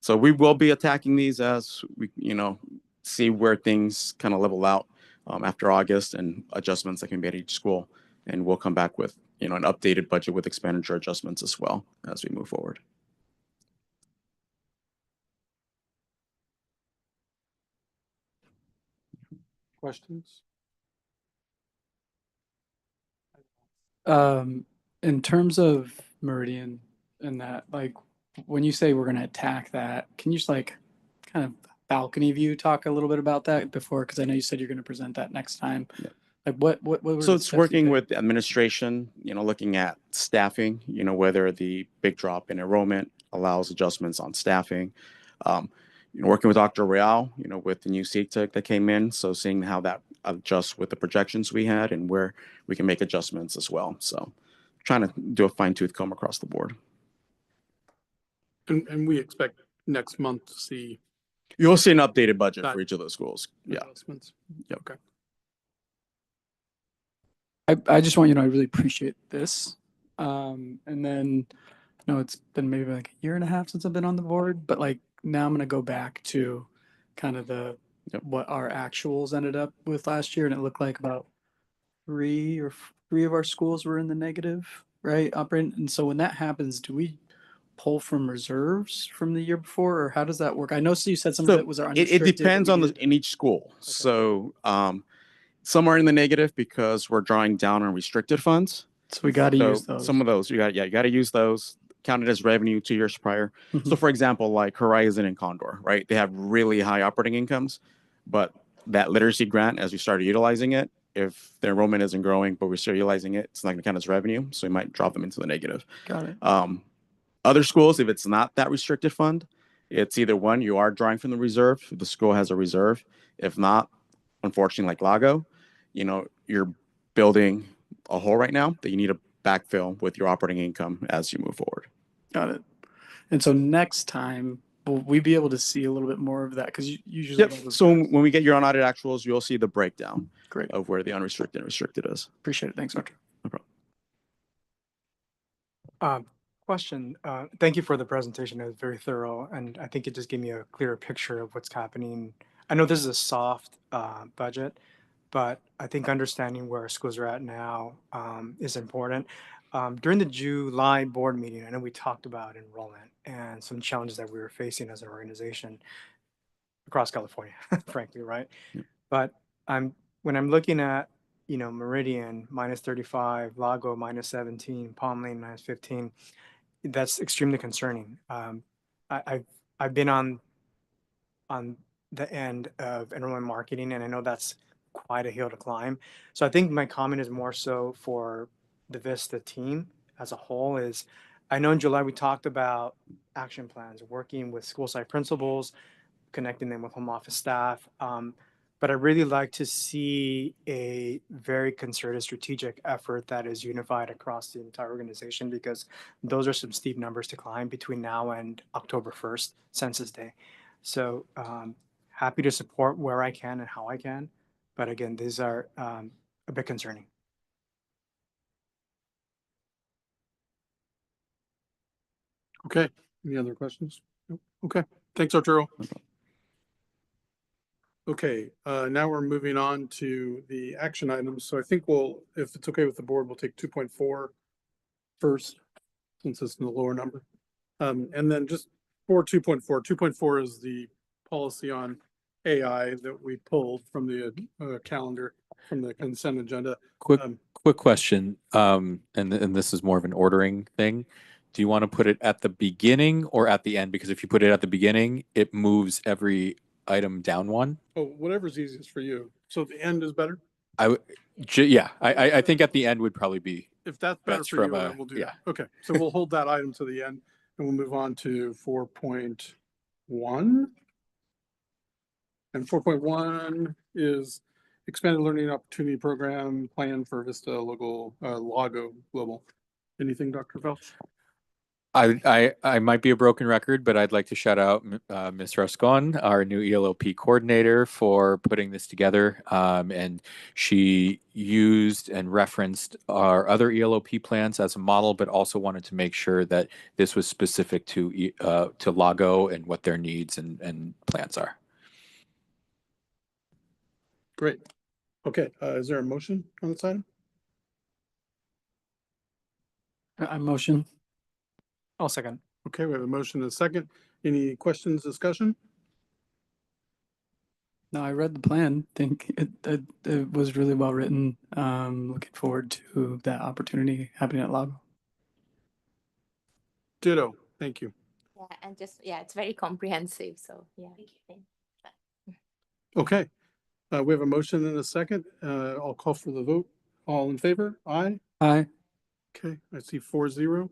So we will be attacking these as we, see where things kind of level out after August and adjustments that can be at each school. And we'll come back with, an updated budget with expenditure adjustments as well as we move forward. Questions? In terms of Meridian and that, like, when you say we're going to attack that, can you just kind of balcony view talk a little bit about that before? Because I know you said you're going to present that next time. Yeah. Like what were So the it's steps you working took? with the administration, looking at staffing, whether the big drop in enrollment allows adjustments on staffing. Working with Dr. Real, with the new CTEC that came in. So seeing how that adjusts with the projections we had and where we can make adjustments as well. So trying to do a fine tooth comb across the board. And we expect next month to see You'll see an updated budget That- for each of those schools. Yeah. adjustments. Yep. Okay. I just want you to know I really appreciate this. And then it's been maybe like a year and a half since I've been on the board, but now I'm gonna go back to kind of what our actuals ended up with last year, and it looked like about three of our schools were in the negative, right? Operating. And so when that happens, do we pull from reserves from the year before, or how does that work? I know you said some of it was our It unrestricted. depends that we on needed- in each school. So some are in the negative because we're drawing down on restricted funds. So we got to So use those. some of those you got to use those counted as revenue 2 years prior. So for example, like Horizon and Condor, right? They have really high operating incomes, but that literacy grant, as we started utilizing it, if their enrollment isn't growing, but we're still utilizing it, it's not going to count as revenue. So we might drop them into the negative. Got it. Other schools, if it's not that restricted fund, it's either one, you are drawing from the reserve. The school has a reserve. If not, unfortunately, like Lago, you're building a hole right now that you need to backfill with your operating income as you move forward. Got it. And so next time, will we be able to see a little bit more of that? Because usually. Yep. So when we get your unaudited actuals, you'll see the breakdown Great. of where the unrestricted and restricted is. Appreciate it. Thanks, Doctor. No problem. Question. Thank you for the presentation. It was very thorough, and I think it just gave me a clearer picture of what's happening. I know this is a soft budget, but I think understanding where our schools are at now is important. During the July board meeting, I know we talked about enrollment and some challenges that we were facing as an organization across California, frankly, right? Yep. But when I'm looking at, Meridian -35, Lago -17, Palm Lane -15, that's extremely concerning. I've been on the end of enrollment marketing, and I know that's quite a hill to climb. So I think my comment is more so for the Vista team as a whole. Is I know in July we talked about action plans, working with school site principals, connecting them with home office staff. But I really like to see a very concerted strategic effort that is unified across the entire organization, because those are some steep numbers to climb between now and October 1st, Census Day. So happy to support where I can and how I can. But again, these are a bit concerning. Okay, any other questions? Nope. Okay, thanks, Arturo. Okay, now we're moving on to the action items. So I think we'll, if it's okay with the board, we'll take 2.4 first, since it's in the lower number. And then just for 2.4, 2.4 is the policy on AI that we pulled from the calendar, from the consent agenda. Quick question, and this is more of an ordering thing. Do you want to put it at the beginning or at the end? Because if you put it at the beginning, it moves every item down one. Oh, whatever's easiest for you. So the end is better? Yeah, I think at the end would probably be. If that's better That's for you, from then we'll do that. Okay, so we'll hold that item to the end, and we'll move on to 4.1. And 4.1 is expanded learning opportunity program plan for Vista Lago Global. Anything, Dr. Felch? I might be a broken record, but I'd like to shout out Ms. Rascon, our new ELOP coordinator, for putting this together. And she used and referenced our other ELOP plans as a model, but also wanted to make sure that this was specific to Lago and what their needs and plans are. Great. Okay, is there a motion on this item? I motion. I'll second. Okay, we have a motion and a second. Any questions, discussion? No, I read the plan. Think it was really well written. Looking forward to that opportunity happening at Lago. Ditto. Thank you. Yeah, and it's very comprehensive. So yeah. Okay, we have a motion and a second. I'll call for the vote. All in favor? Aye. Aye. Okay, I see 4-0.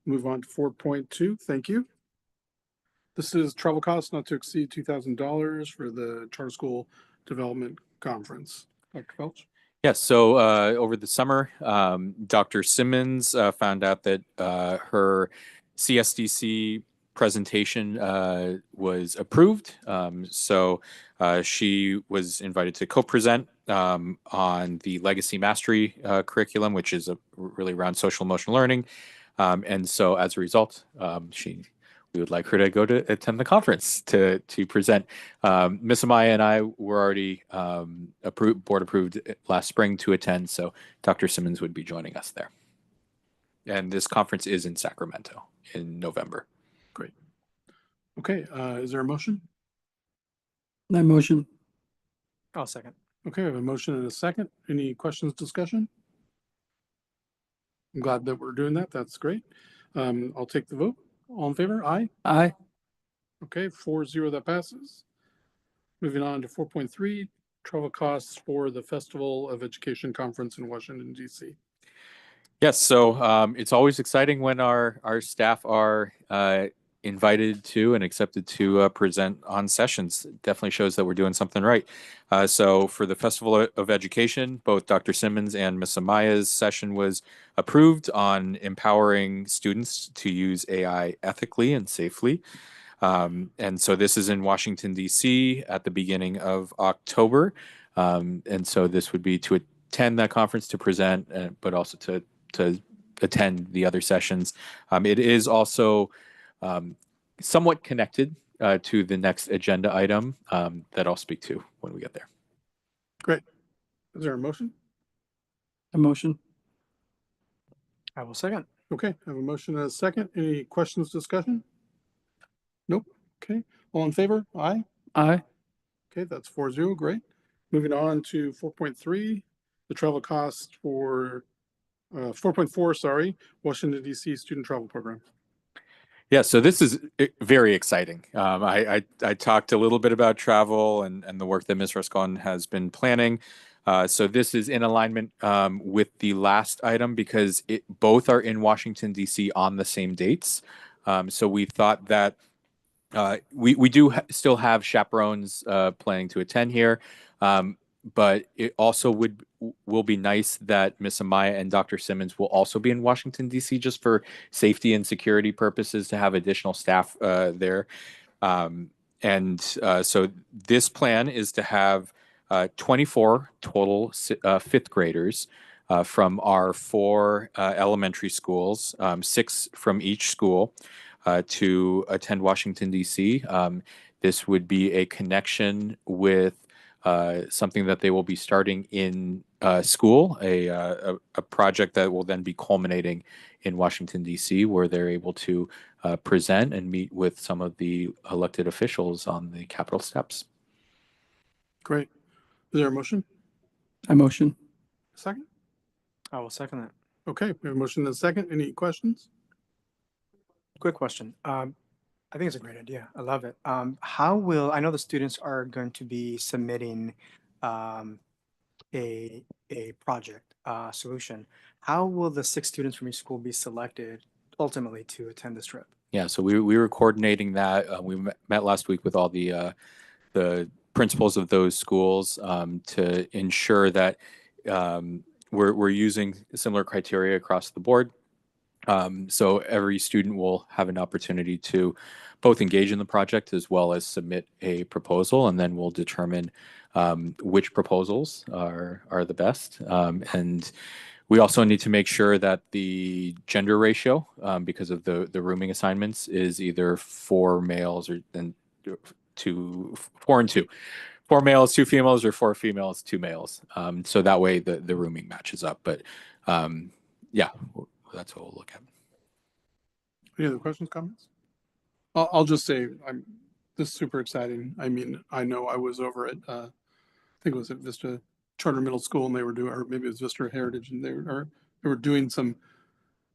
Move on to 4.2. Thank you. This is travel costs not to exceed $2,000 for the Charter School Development Conference. Dr. Felch? Yes, so over the summer, Dr. Simmons found out that her CSDC presentation was approved. So she was invited to co-present on the Legacy Mastery curriculum, which is really around social emotional learning. And so as a result, we would like her to go to attend the conference to present. Miss Amaya and I were already board approved last spring to attend, so Dr. Simmons would be joining us there. And this conference is in Sacramento in November. Great. Okay, is there a motion? I motion. I'll second. Okay, we have a motion and a second. Any questions, discussion? I'm glad that we're doing that. That's great. I'll take the vote. All in favor? Aye. Aye. Okay, 4-0, that passes. Moving on to 4.3, travel costs for the Festival of Education Conference in Washington, D.C. Yes, so it's always exciting when our staff are invited to and accepted to present on sessions. It definitely shows that we're doing something right. So for the Festival of Education, both Dr. Simmons and Ms. Amaya's session was approved on empowering students to use AI ethically and safely. And so this is in Washington, D.C. at the beginning of October. And so this would be to attend that conference to present, but also to attend the other sessions. It is also somewhat connected to the next agenda item that I'll speak to when we get there. Great. Is there a motion? A motion. I will second. Okay, I have a motion and a second. Any questions, discussion? Nope. Okay, all in favor? Aye. Aye. Okay, that's 4-0. Great. Moving on to 4.3, the travel costs for 4.4, sorry, Washington DC Student Travel Program. Yeah, so this is very exciting. I talked a little bit about travel and the work that Ms. Rascon has been planning. So this is in alignment with the last item because both are in Washington, D.C. on the same dates. So we thought that we do still have chaperones planning to attend here. But it also will be nice that Miss Amaya and Dr. Simmons will also be in Washington, D.C. just for safety and security purposes to have additional staff there. So this plan is to have 24 total fifth graders from our 4 elementary schools, 6 from each school, to attend Washington, D.C. This would be a connection with something that they will be starting in school, a project that will then be culminating in Washington, D.C., where they're able to present and meet with some of the elected officials on the Capitol steps. Great. Is there a motion? I motion. Second? I will second that. Okay, we have a motion and a second. Any questions? Quick question. I think it's a great idea. I love it. How will, I know the students are going to be submitting a project solution. How will the 6 students from each school be selected ultimately to attend this trip? Yeah, so we were coordinating that. We met last week with all the principals of those schools to ensure that we're using similar criteria across the board. So every student will have an opportunity to both engage in the project as well as submit a proposal, and then we'll determine which proposals are the best. And we also need to make sure that the gender ratio, because of the rooming assignments, is either 4 males or then 4 and 2. 4 males, 2 females, or 4 females, 2 males. So that way the rooming matches up. But yeah, that's what we'll look at. Any other questions, comments? I'll just say this is super exciting. I mean, I know I was over at I think it was at Vista Charter Middle School, and they were doing, or maybe it was Vista Heritage, and they were doing some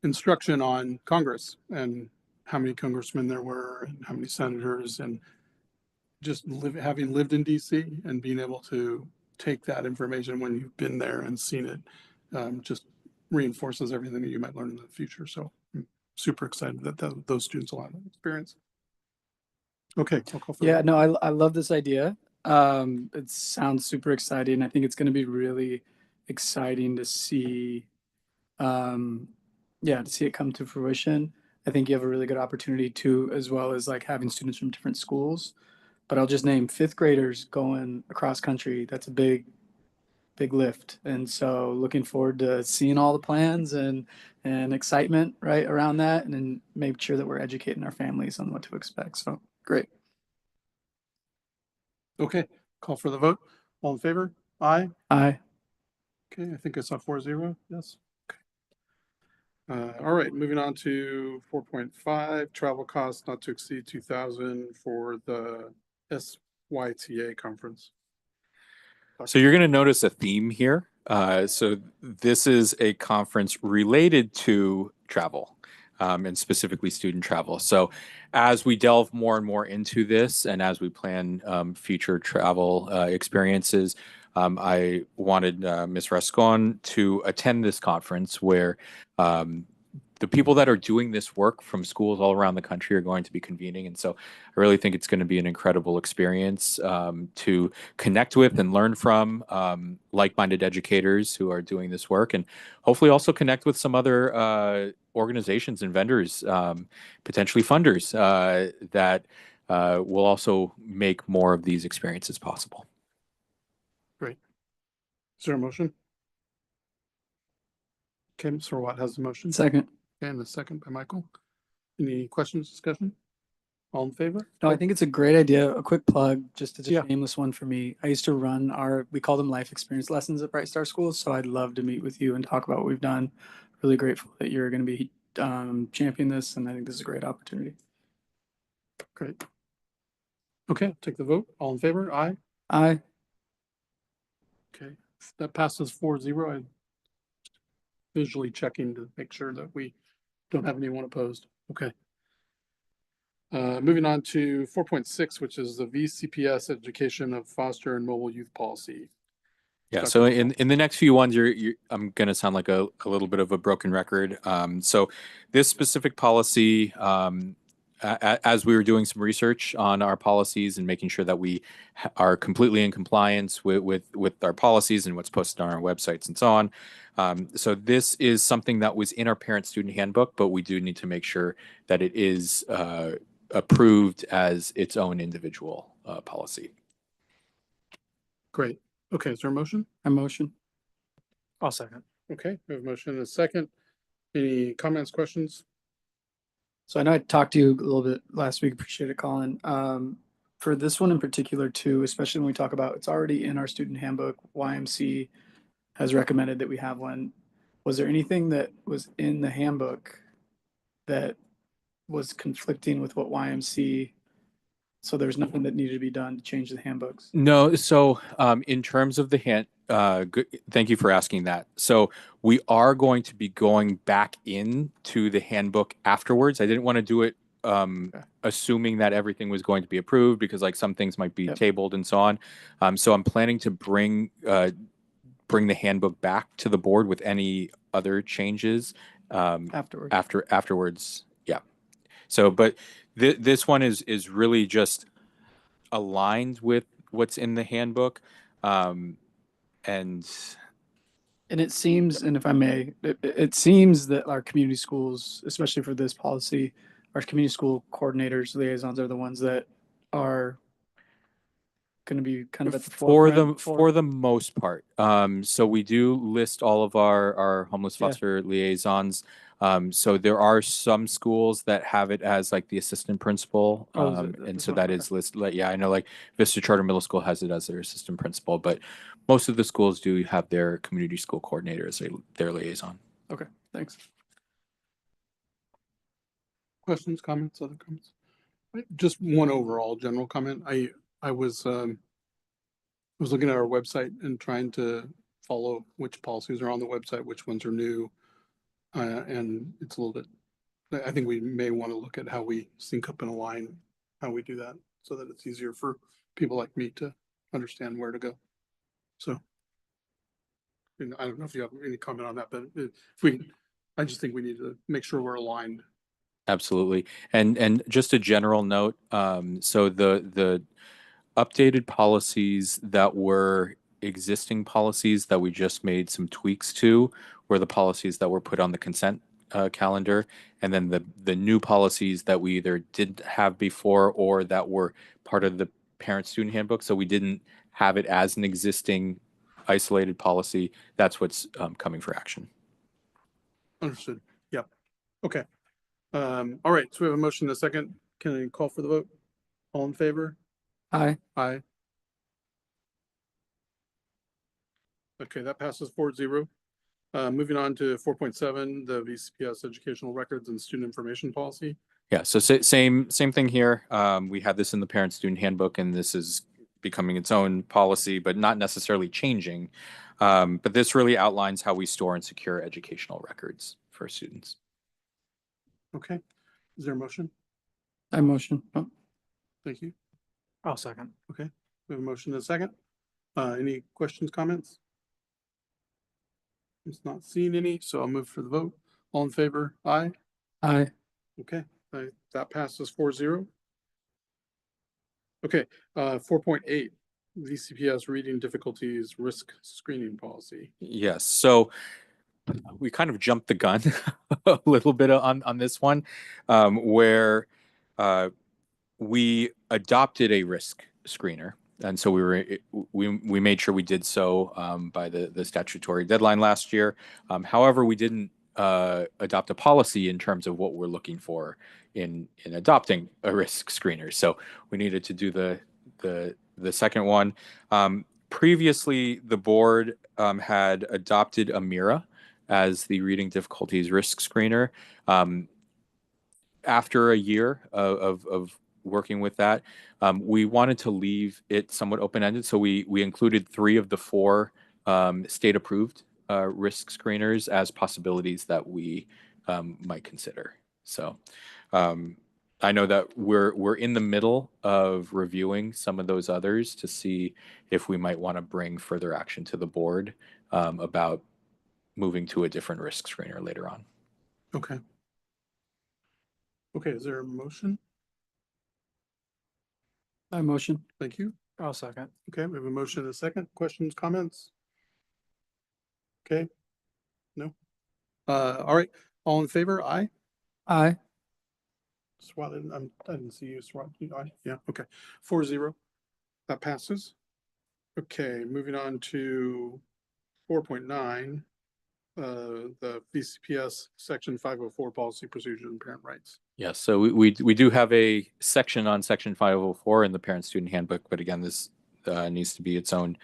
instruction on Congress and how many congressmen there were and how many senators, and just having lived in DC and being able to take that information when you've been there and seen it, just reinforces everything that you might learn in the future. So I'm super excited that those students will have that experience. Okay, I'll call for Yeah, that. no, I love this idea. It sounds super exciting. I think it's going to be really exciting to see, to see it come to fruition. I think you have a really good opportunity too, as well as like having students from different schools. But I'll just name 5th graders going across country. That's a big lift. And so looking forward to seeing all the plans and excitement right around that, and then make sure that we're educating our families on what to expect. So great. Okay, call for the vote. All in favor? Aye. Aye. Okay, I think I saw 4-0. Yes. Okay. All right, moving on to 4.5, travel costs not to exceed 2,000 for the SYTA conference. So you're going to notice a theme here. So this is a conference related to travel, and specifically student travel. So as we delve more and more into this, and as we plan future travel experiences, I wanted Ms. Rascon to attend this conference where the people that are doing this work from schools all around the country are going to be convening. And so I really think it's going to be an incredible experience to connect with and learn from like-minded educators who are doing this work, and hopefully also connect with some other organizations and vendors, potentially funders, that will also make more of these experiences possible. Great. Is there a motion? Okay, Mr. Watt has the motion. Second. And a second by Michael. Any questions, discussion? All in favor? No, I think it's a great idea. A quick plug, just as a Yeah. shameless one for me. I used to run we call them life experience lessons at Bright Star Schools. So I'd love to meet with you and talk about what we've done really grateful that you're going to be championing this, and I think this is a great opportunity. Great. Okay, take the vote. All in favor? Aye. Aye. Okay, that passes 4-0. I'm visually checking to make sure that we don't have anyone opposed. Okay. Moving on to 4.6, which is the VCPS Education of Foster and Mobile Youth Policy. Yeah, Dr. so Gonzalez. in the next few ones, I'm going to sound like a little bit of a broken record. So this specific policy, as we were doing some research on our policies and making sure that we are completely in compliance with our policies and what's posted on our websites and so on. So this is something that was in our parent-student handbook, but we do need to make sure that it is approved as its own individual policy. Great. Okay, is there a motion? I motion. I'll second. Okay, we have a motion and a second. Any comments, questions? So I know I talked to you a little bit last week. Appreciate it, Colin. For this one in particular, too, especially when we talk about it's already in our student handbook, YMC has recommended that we have one. Was there anything that was in the handbook that was conflicting with what YMC? So there's nothing that needed to be done to change the handbooks? No, so in terms of the thank you for asking that. So we are going to be going back into the handbook afterwards. I didn't want to do it assuming that everything was going to be approved because like some things might be tabled and so on. So I'm planning to bring the handbook back to the board with any other changes afterwards. Yeah. So, but this one is really just aligned with what's in the handbook. And it seems, and if I may, it seems that our community schools, especially for this policy, our community school coordinators, liaisons are the ones that are going to be kind of at the forefront for the most part. So we do list all of our homeless foster liaisons. So there are some schools that have it as like the assistant principal. And so that is listed. Like, yeah, I know like Vista Charter Middle School has it as their assistant principal, but most of the schools do have their community school coordinator as their liaison. Okay, thanks. Questions, comments, other comments? Just one overall general comment. I was looking at our website and trying to follow which policies are on the website, which ones are new. And it's a little bit, I think we may want to look at how we sync up and align how we do that so that it's easier for people like me to understand where to go. So I don't know if you have any comment on that, but I just think we need to make sure we're aligned. Absolutely. And just a general note, so the updated policies that were existing policies that we just made some tweaks to were the policies that were put on the consent calendar. And then the new policies that we either didn't have before or that were part of the parent-student handbook. So we didn't have it as an existing isolated policy. That's what's coming for action. Understood. Yep. Okay. All right. So we have a motion and a second. Can I call for the vote? All in favor? Aye. Aye. Okay, that passes 4-0. Moving on to 4.7, the VCPS Educational Records and Student Information Policy. Yeah, so same thing here. We had this in the parent-student handbook, and this is becoming its own policy, but not necessarily changing. But this really outlines how we store and secure educational records for students. Okay. Is there a motion? I motion. Oh. Thank you. I'll second. Okay. We have a motion and a second. Any questions, comments? It's not seeing any, so I'll move for the vote. All in favor? Aye. Aye. Okay. That passes 4-0. Okay. 4.8, VCPS Reading Difficulties Risk Screening Policy. Yes. So we kind of jumped the gun a little bit on this one, where we adopted a risk screener. And so we made sure we did so by the statutory deadline last year. However, we didn't adopt a policy in terms of what we're looking for in adopting a risk screener. So we needed to do the second one. Previously, the board had adopted AMIRA as the reading difficulties risk screener. After a year of working with that, we wanted to leave it somewhat open-ended. So we included 3 of the 4 state-approved risk screeners as possibilities that we might consider. So I know that we're in the middle of reviewing some of those others to see if we might want to bring further action to the board about moving to a different risk screener later on. Okay. Okay, is there a motion? I motion. Thank you. I'll second. Okay, we have a motion and a second. Questions, comments? Okay. No. All right. All in favor? Aye. Aye. Swat, I didn't see you, Swat. Aye. Yeah, okay. 4-0. That passes. Okay, moving on to 4.9, the VCPS Section 504 Policy Procedure and Parent Rights. Yes, so we do have a section on Section 504 in the Parent-Student Handbook, but again, this needs to be its own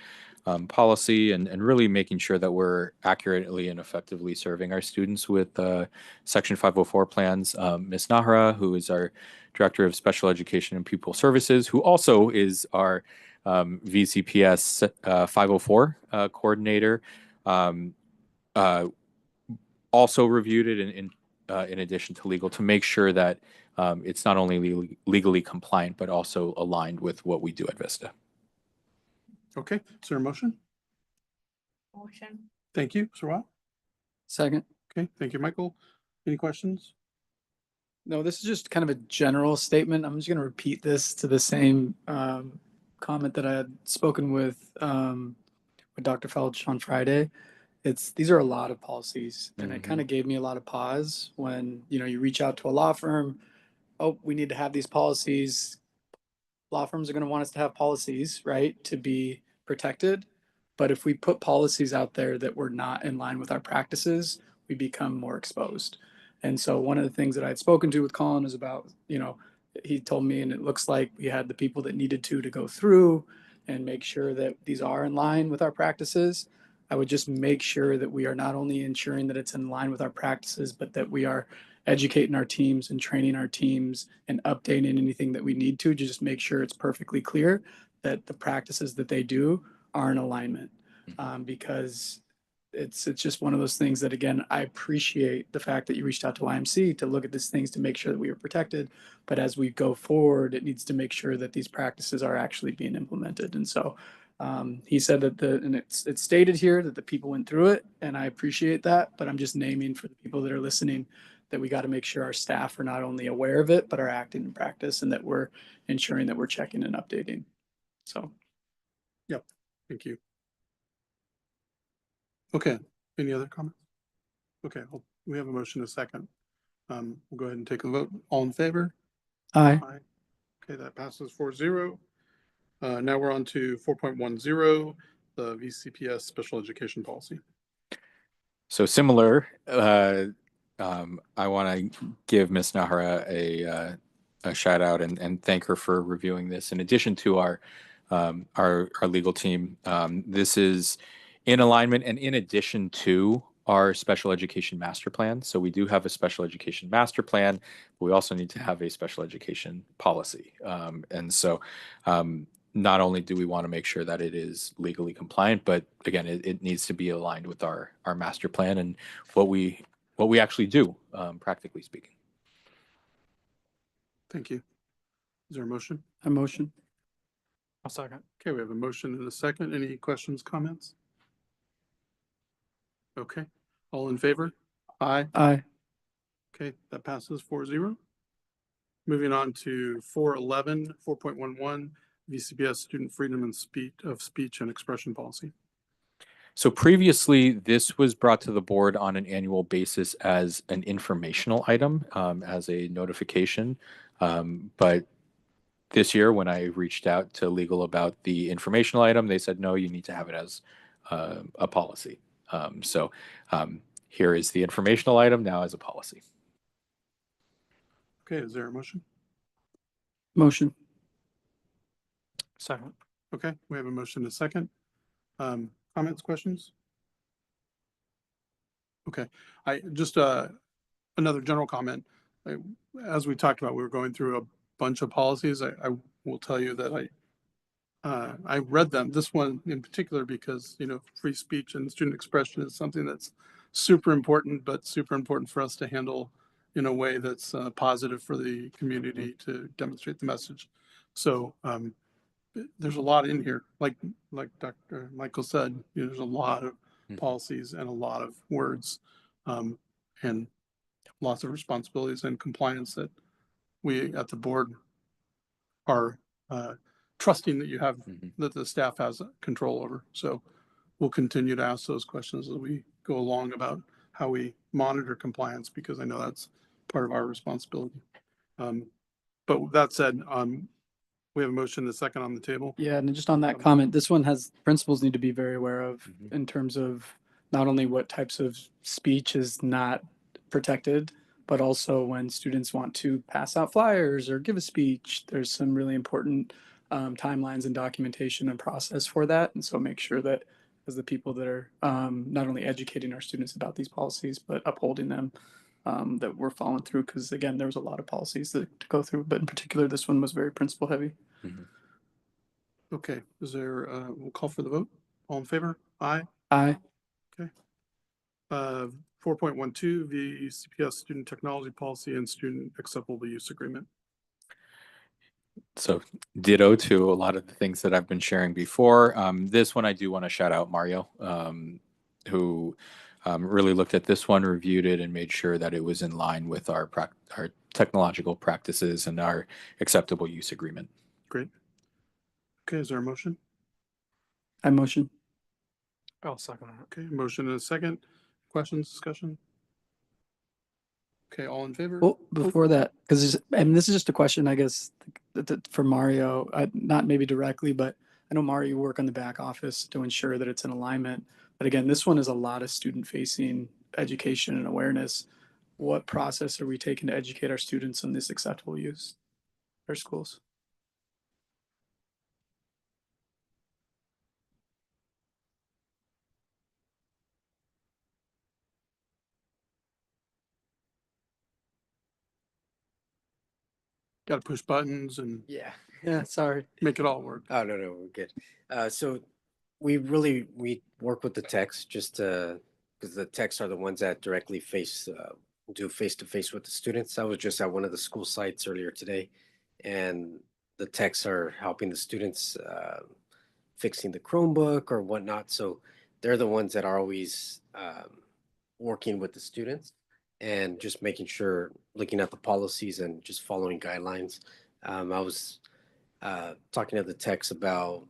policy and really making sure that we're accurately and effectively serving our students with Section 504 plans. Ms. Nahara, who is our Director of Special Education and Pupil Services, who also is our VCPS 504 coordinator, also reviewed it in addition to legal to make sure that it's not only legally compliant, but also aligned with what we do at Vista. Okay, is there a motion? Motion. Thank you, Swat. Second. Okay, thank you, Michael. Any questions? No, this is just kind of a general statement. I'm just going to repeat this to the same comment that I had spoken with Dr. Felch on Friday. These are a lot of policies, and it kind of gave me a lot of pause when, you reach out to a law firm. Oh, we need to have these policies. Law firms are going to want us to have policies, right, to be protected. But if we put policies out there that were not in line with our practices, we become more exposed. And so one of the things that I had spoken to with Colin is about, he told me, and it looks like we had the people that needed to go through and make sure that these are in line with our practices. I would just make sure that we are not only ensuring that it's in line with our practices, but that we are educating our teams and training our teams and updating anything that we need to just make sure it's perfectly clear that the practices that they do are in alignment. Because it's just one of those things that, again, I appreciate the fact that you reached out to YMC to look at these things to make sure that we are protected. But as we go forward, it needs to make sure that these practices are actually being implemented. And so he said that and it's stated here that the people went through it, and I appreciate that, but I'm just naming for the people that are listening that we got to make sure our staff are not only aware of it, but are acting in practice, and that we're ensuring that we're checking and updating. So. Yep. Thank you. Okay. Any other comments? Okay. Well, we have a motion in a second. We'll go ahead and take a vote. All in favor? Aye. Aye. Okay, that passes 4-0. Now we're on to 4.10, the VCPS Special Education Policy. So similar, I want to give Ms. Nahara a shout out and thank her for reviewing this. In addition to our legal team, this is in alignment and in addition to our special education master plan. So we do have a special education master plan, but we also need to have a special education policy. And so not only do we want to make sure that it is legally compliant, but again, it needs to be aligned with our master plan and what we actually do, practically speaking. Thank you. Is there a motion? A motion. I'll second. Okay, we have a motion and a second. Any questions, comments? Okay, all in favor? Aye. Aye. Okay, that passes 4-0. Moving on to 4.11 VCPS Student Freedom and Speech and Expression Policy. So previously, this was brought to the board on an annual basis as an informational item, as a notification. But this year, when I reached out to legal about the informational item, they said, no, you need to have it as a policy. So here is the informational item now as a policy. Okay, is there a motion? Motion. Second. Okay, we have a motion and a second. Comments, questions? Okay, I just, another general comment. I- As we talked about, we were going through a bunch of policies. I will tell you that I read them, this one in particular, because, free speech and student expression is something that's super important, but super important for us to handle in a way that's positive for the community to demonstrate the message. So, there's a lot in here, like Dr. Michael said, there's a lot of policies and a lot of words, and lots of responsibilities and compliance that we at the board are trusting that you have, that the staff has control over. So we'll continue to ask those questions as we go along about how we monitor compliance, because I know that's part of our responsibility. But with that said, we have a motion, the second on the table. Yeah, and just on that comment, this one has principals need to be very aware of in terms of not only what types of speech is not protected, but also when students want to pass out flyers or give a speech, there's some really important timelines and documentation and process for that. And so make sure that as the people that are not only educating our students about these policies, but upholding them, that we're following through. Because again, there was a lot of policies to go through, but in particular, this one was very principal heavy. Okay, we'll call for the vote. All in favor? Aye. Aye. 4.12, VCPS Student Technology Policy and Student Acceptable Use Agreement. So ditto to a lot of the things that I've been sharing before. This one I do want to shout out Mario, who really looked at this one, reviewed it, and made sure that it was in line with our technological practices and our acceptable use agreement. Great. Okay, is there a motion? I motion. I'll second that. Okay, motion and a second. Questions, discussion? Okay, all in favor? Well, before that, because and this is just a question, I guess, for Mario, not maybe directly, but I know Mario, you work on the back office to ensure that it's in alignment. But again, this one is a lot of student-facing education and awareness. What process are we taking to educate our students on this acceptable use, our schools? Got to push buttons and Yeah, sorry. make it all work. Oh, no, we're good. So we work with the techs just because the techs are the ones that directly do face-to-face with the students. I was just at one of the school sites earlier today, and the techs are helping the students fixing the Chromebook or whatnot. So they're the ones that are always working with the students and just making sure, looking at the policies and just following guidelines. I was talking to the techs about,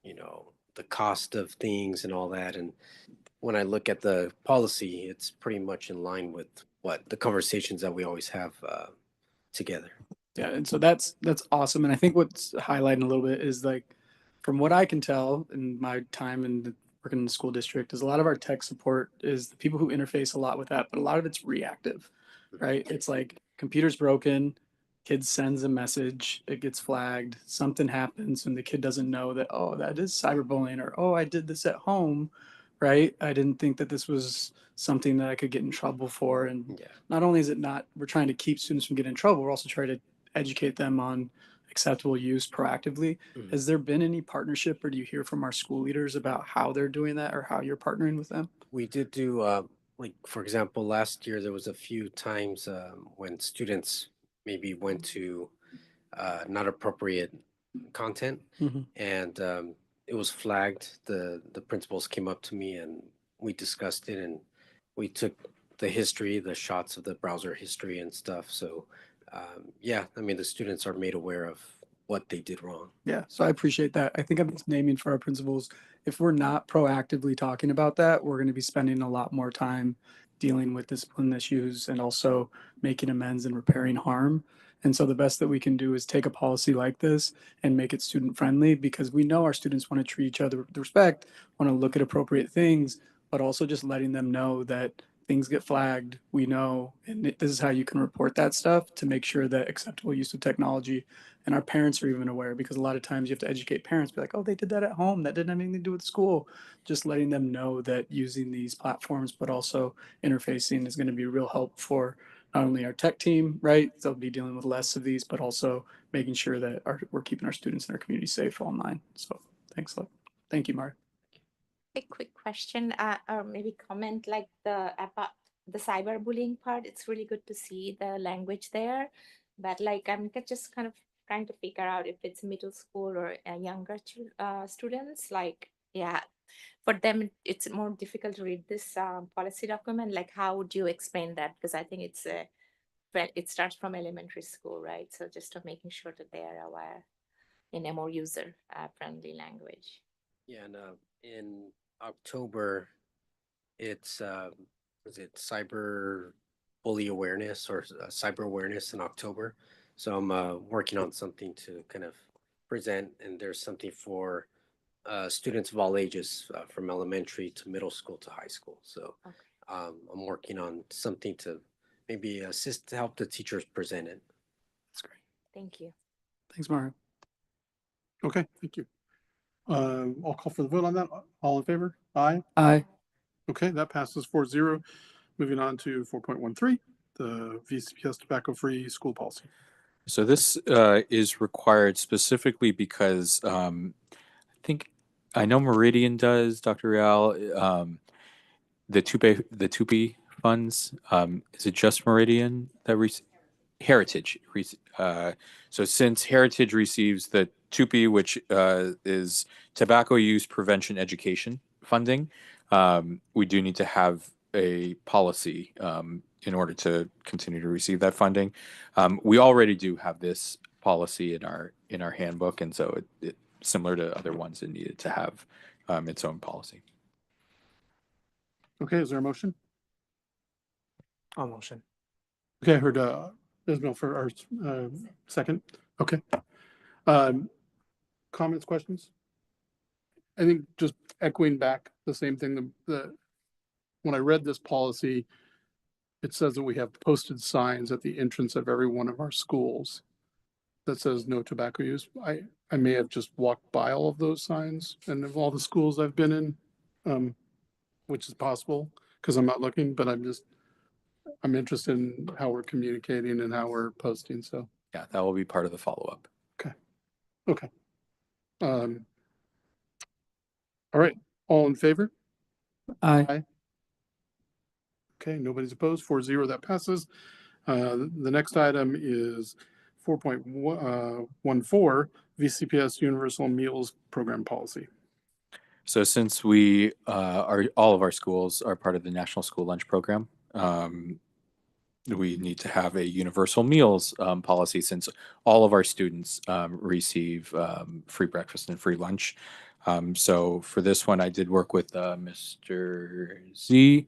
the cost of things and all that. And when I look at the policy, it's pretty much in line with what the conversations that we always have together. Yeah, and so that's awesome. And I think what's highlighting a little bit is like, from what I can tell in my time working in the school district, is a lot of our tech support is the people who interface a lot with that, but a lot of it's reactive, right? It's like computer's broken, kid sends a message, it gets flagged, something happens, and the kid doesn't know that, oh, that is cyberbullying, or oh, I did this at home, right? I didn't think that this was something that I could get in trouble for. And not only is it not, we're trying to keep students from getting in trouble, we're also trying to educate them on acceptable use proactively. Has there been any partnership, or do you hear from our school leaders about how they're doing that or how you're partnering with them? We did do, like, for example, last year there was a few times when students maybe went to not appropriate content, and it was flagged. The principals came up to me and we discussed it, and we took the history, the shots of the browser history and stuff. So the students are made aware of what they did wrong. Yeah, so I appreciate that. I think I'm just naming for our principals, if we're not proactively talking about that, we're going to be spending a lot more time dealing with discipline issues and also making amends and repairing harm. And so the best that we can do is take a policy like this and make it student friendly, because we know our students want to treat each other with respect, want to look at appropriate things, but also just letting them know that things get flagged, we know, and this is how you can report that stuff to make sure that acceptable use of technology and our parents are even aware, because a lot of times you have to educate parents, be like, oh, they did that at home. That didn't have anything to do with school. Just letting them know that using these platforms, but also interfacing is going to be real help for not only our tech team, right? They'll be dealing with less of these, but also making sure that we're keeping our students and our community safe online. So thanks. Thank you, Mark. A quick question, or maybe comment like about the cyberbullying part. It's really good to see the language there, but like I'm just kind of trying to figure out if it's middle school or younger students. Like, yeah, for them it's more difficult to read this policy document. Like, how would you explain that? Because I think it's it starts from elementary school, right? So just to making sure that they are aware in a more user friendly language. Yeah, and in October, it's was it cyber bully awareness or cyber awareness in October. So I'm working on something to kind of present, and there's something for students of all ages from elementary to middle school to high school. So I'm working on something to maybe assist to help the teachers present it. That's great. Thank you. Thanks, Mario. Okay, thank you. I'll call for the vote on that. All in favor? Aye. Aye. Okay, that passes 4-0. Moving on to 4.13, the VCPS tobacco-free school policy. So this is required specifically because I know Meridian does, Dr. Real, the TUPE funds. Is it just Meridian that Heritage? So since Heritage receives the TUPE, which is tobacco use prevention education funding, we do need to have a policy in order to continue to receive that funding. We already do have this policy in our handbook, and so it similar to other ones, it needed to have its own policy. Okay, is there a motion? I'll motion. Okay, I heard Ismail for our second. Okay. Comments, questions? I think just echoing back the same thing that when I read this policy, it says that we have posted signs at the entrance of every one of our schools that says no tobacco use. I may have just walked by all of those signs and of all the schools I've been in, which is possible because I'm not looking, but I'm interested in how we're communicating and how we're posting. So Yeah, that will be part of the follow-up. okay. All right. All in favor? Aye. Okay, nobody's opposed. 4-0, that passes. The next item is 4.14 VCPS Universal Meals Program Policy. So since we all of our schools are part of the National School Lunch Program, we need to have a universal meals policy since all of our students receive free breakfast and free lunch. So for this one, I did work with Mr. Z,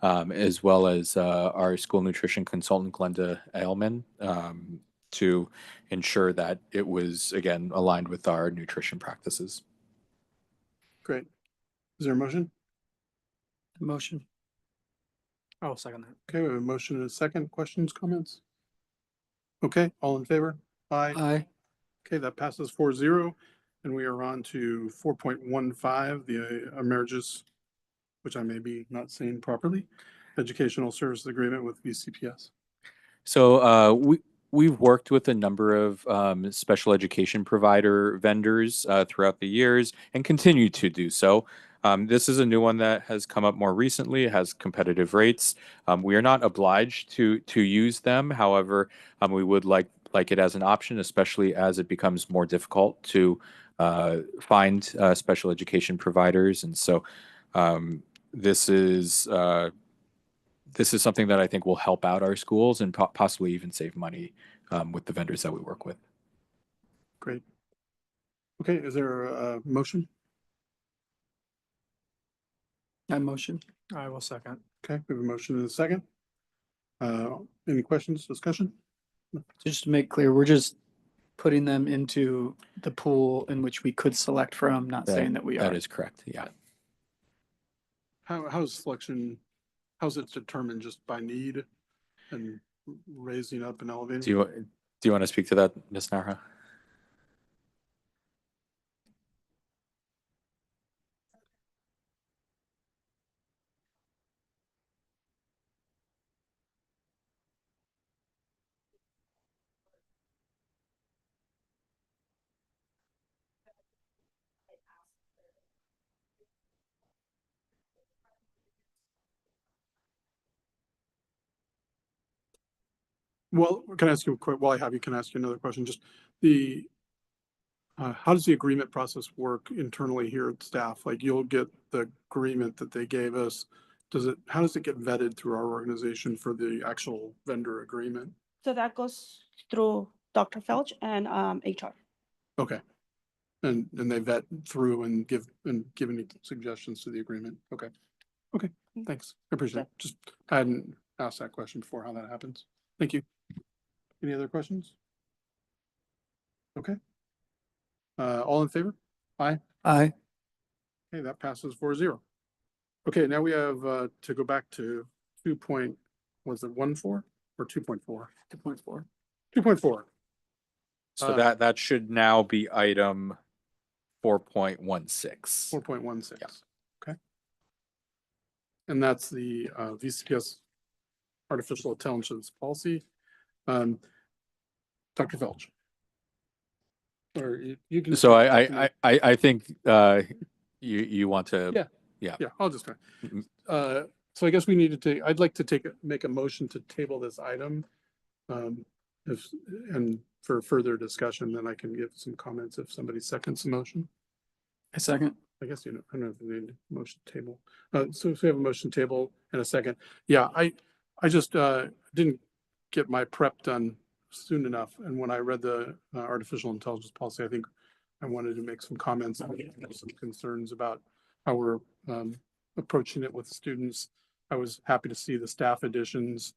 as well as our school nutrition consultant, Glenda Ailman, to ensure that it was, again, aligned with our nutrition practices. Great. Is there a motion? Motion. I'll second that. Okay, we have a motion and a second. Questions, comments? Okay, all in favor? Aye. Aye. Okay, that passes 4-0. And we are on to 4.15, the Emergis, which I may be not saying properly, Educational Services Agreement with VCPS. So we've worked with a number of special education provider vendors throughout the years and continue to do so. This is a new one that has come up more recently. It has competitive rates. We are not obliged to use them. However, we would like it as an option, especially as it becomes more difficult to find special education providers. And so this is something that I think will help out our schools and possibly even save money with the vendors that we work with. Great. Okay, is there a motion? I motion. I will second. Okay, we have a motion and a second. Any questions, discussion? Just to make clear, we're just putting them into the pool in which we could select from, not saying that we are. That is correct. Yeah. How's selection how's it determined, just by need and raising up and elevating? Do you want to speak to that, Ms. Narha? Well, can I ask you a quick, while I have you, can I ask you another question? Just the, how does the agreement process work internally here at staff? Like, you'll get the agreement that they gave us. How does it get vetted through our organization for the actual vendor agreement? So that goes through Dr. Felch and HR. Okay. And they vet through and give any suggestions to the agreement. Okay. Okay, thanks. I appreciate it. Just, I hadn't asked that question before, how that happens. Thank you. Any other questions? Okay. All in favor? Aye. Aye. Okay, that passes 4-0. Okay, now we have to go back to 2.14 or 2.4? 2.4. 2.4. So that should now be item 4.16. 4.16. Yeah. Okay. And that's the VCPS artificial intelligence policy. Dr. Felch. Or you can. So I think you want to. Yeah, I'll just. So I guess we need to I'd like to make a motion to table this item. And for further discussion, then I can give some comments if somebody seconds the motion. A second. I guess, I don't know if we need a motion table. So if we have a motion table and a second. Yeah, I just didn't get my prep done soon enough. And when I read the artificial intelligence policy, I think I wanted to make some comments and some concerns about how we're approaching it with students. I was happy to see the staff additions,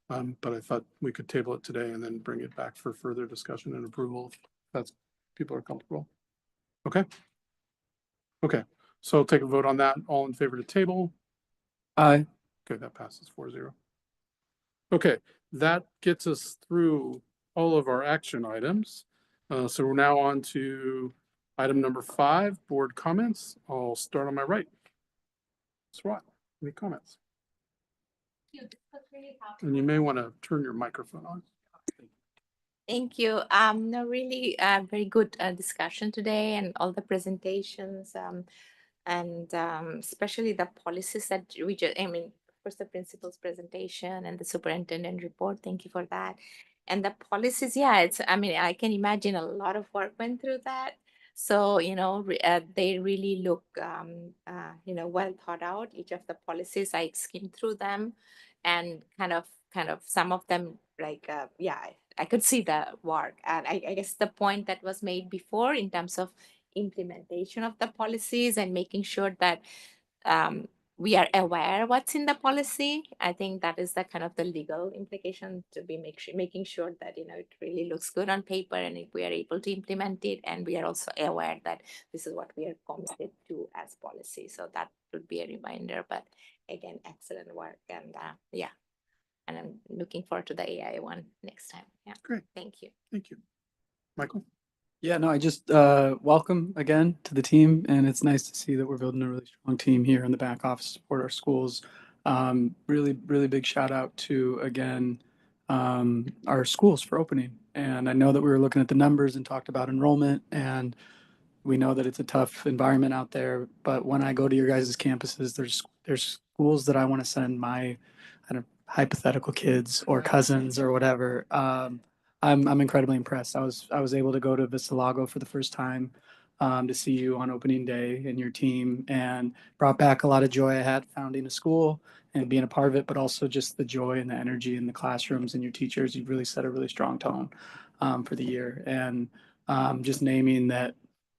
but I thought we could table it today and then bring it back for further discussion and approval. If that's, people are comfortable. Okay. Okay, so I'll take a vote on that. All in favor to table? Aye. Okay, that passes 4-0. Okay, that gets us through all of our action items. So we're now on to item number 5, board comments. I'll start on my right. Swat, any comments? And you may want to turn your microphone on. Thank you. No, really very good discussion today and all the presentations and especially the policies that we just, I mean, of course, the principal's presentation and the superintendent report. Thank you for that. And the policies, yeah, I mean, I can imagine a lot of work went through that. So, they really look, well thought out. Each of the policies, I skimmed through them and kind of some of them like, I could see the work. And I guess the point that was made before in terms of implementation of the policies and making sure that we are aware what's in the policy. I think that is the kind of the legal implication to be making sure that it really looks good on paper and if we are able to implement it and we are also aware that this is what we are committed to as policy. So that would be a reminder. But again, excellent work and and I'm looking forward to the AI one next time. Yeah. Great. Thank you. Thank you. Michael? Yeah, no, I just welcome again to the team, and it's nice to see that we're building a really strong team here in the back office to support our schools. Really, really big shout out to, again, our schools for opening. And I know that we were looking at the numbers and talked about enrollment, and we know that it's a tough environment out there. But when I go to your guys' campuses, there's schools that I want to send my hypothetical kids or cousins or whatever. I'm incredibly impressed. I was able to go to Vistalago for the first time to see you on opening day and your team, and brought back a lot of joy I had founding a school and being a part of it, but also just the joy and the energy in the classrooms and your teachers. You've really set a really strong tone for the year. And just naming that,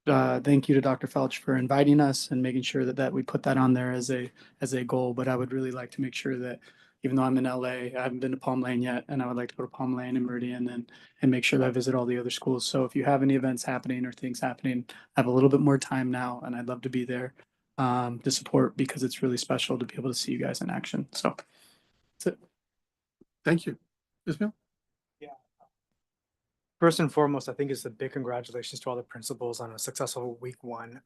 thank you to Dr. Felch for inviting us and making sure that we put that on there as a goal. But I would really like to make sure that, even though I'm in LA, I haven't been to Palm Lane yet, and I would like to go to Palm Lane and Meridian and make sure that I visit all the other schools. So if you have any events happening or things happening, I have a little bit more time now, and I'd love to be there. to support, because it's really special to be able to see you guys in action. So that's it. Thank you. Ismail? First and foremost, I think it's a big congratulations to all the principals on a successful week one.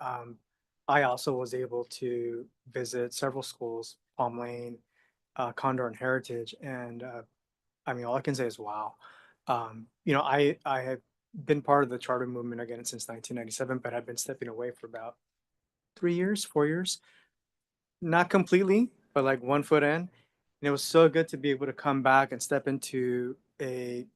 I also was able to visit several schools, Palm Lane, Condor and Heritage, and I mean, all I can say is wow. I have been part of the charter movement again since 1997, but I've been stepping away for about 3 years, 4 years. Not completely, but like 1 foot in. And it was so good to be able to come back and step into a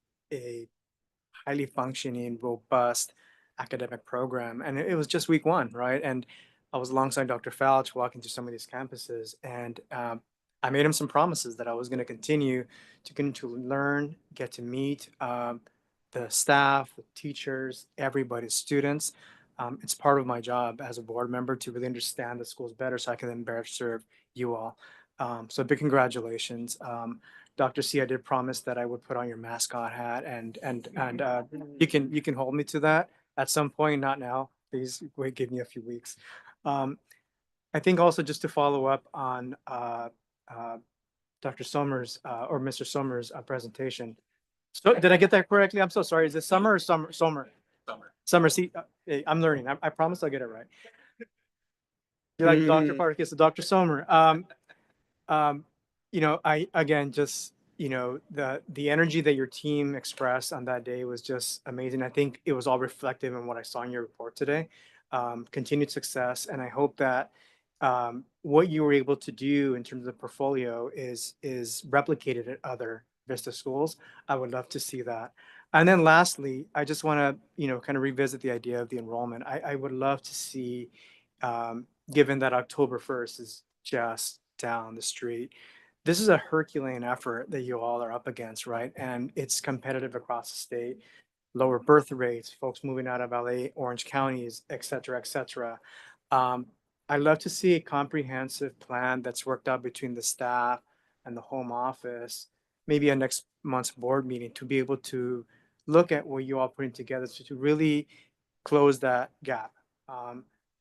highly functioning, robust academic program. And it was just week one, right? And I was alongside Dr. Fouch walking through some of these campuses, and I made him some promises that I was going to continue to learn, get to meet the staff, the teachers, everybody, students. It's part of my job as a board member to really understand the schools better so I can then better serve you all. So big congratulations. Dr. C, I did promise that I would put on your mascot hat, and you can hold me to that at some point, not now. Please wait, give me a few weeks. I think also just to follow up on Dr. Somers or Mr. Somers' presentation. So did I get that correctly? I'm so sorry. Is it Summer or Sommer? Summer. Summer. See, hey, I'm learning. I promise I'll get it right. You're like Dr. Park is Dr. Sommer. I again just the energy that your team expressed on that day was just amazing. I think it was all reflective in what I saw in your report today. Continued success, and I hope that what you were able to do in terms of portfolio is replicated at other Vista schools. I would love to see that. And then lastly, I just want to kind of revisit the idea of the enrollment. I would love to see, given that October 1st is just down the street, this is a Herculean effort that you all are up against, right? And it's competitive across the state, lower birth rates, folks moving out of LA, Orange counties, et cetera, et cetera. I'd love to see a comprehensive plan that's worked out between the staff and the home office, maybe a next month's board meeting, to be able to look at what you all putting together to really close that gap.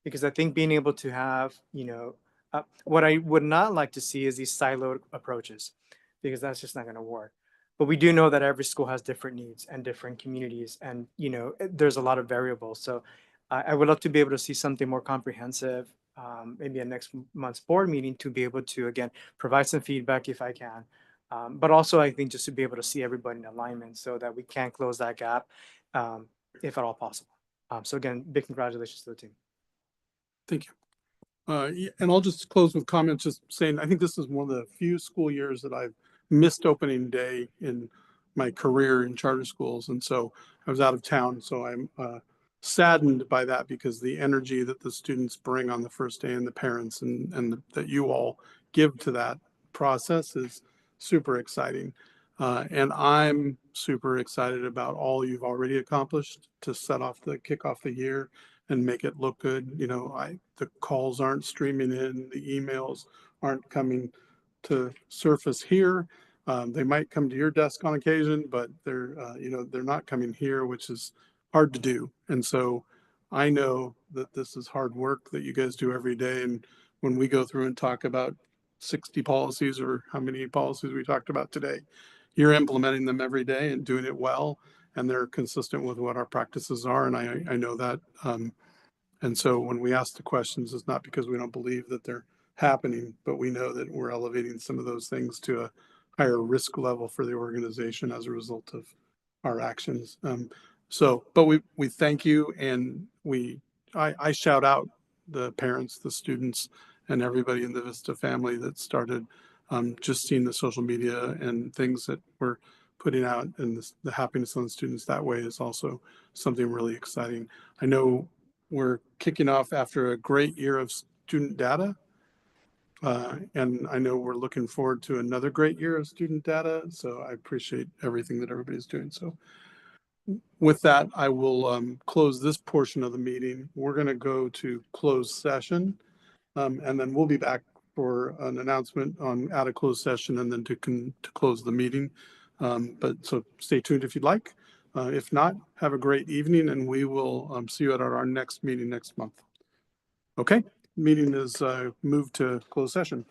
Because I think being able to have, what I would not like to see is these siloed approaches, because that's just not going to work. But we do know that every school has different needs and different communities, and there's a lot of variables. So I would love to be able to see something more comprehensive, maybe a next month's board meeting, to be able to again provide some feedback if I can. But also I think just to be able to see everybody in alignment so that we can close that gap, if at all possible. So again, big congratulations to the team. Thank you. And I'll just close with comments, just saying, I think this is one of the few school years that I've missed opening day in my career in charter schools. And so I was out of town. So I'm saddened by that, because the energy that the students bring on the first day, and the parents and that you all give to that process, is super exciting. And I'm super excited about all you've already accomplished to kick off the year and make it look good. The calls aren't streaming in, the emails aren't coming to surface here. They might come to your desk on occasion, but they're not coming here, which is hard to do. And so I know that this is hard work that you guys do every day. And when we go through and talk about 60 policies, or how many policies we talked about today, you're implementing them every day and doing it well, and they're consistent with what our practices are. And I know that. And so when we ask the questions, it's not because we don't believe that they're happening, but we know that we're elevating some of those things to a higher risk level for the organization as a result of our actions. But we thank you, and I shout out the parents, the students, and everybody in the Vista family that started just seeing the social media and things that we're putting out, and the happiness on the students that way is also something really exciting. I know we're kicking off after a great year of student data. And I know we're looking forward to another great year of student data. So I appreciate everything that everybody's doing. So with that, I will close this portion of the meeting. We're going to go to closed session, and then we'll be back for an announcement on out of closed session, and then to close the meeting. But so stay tuned if you'd like. If not, have a great evening, and we will see you at our next meeting next month. Okay, Meeting is moved to closed session.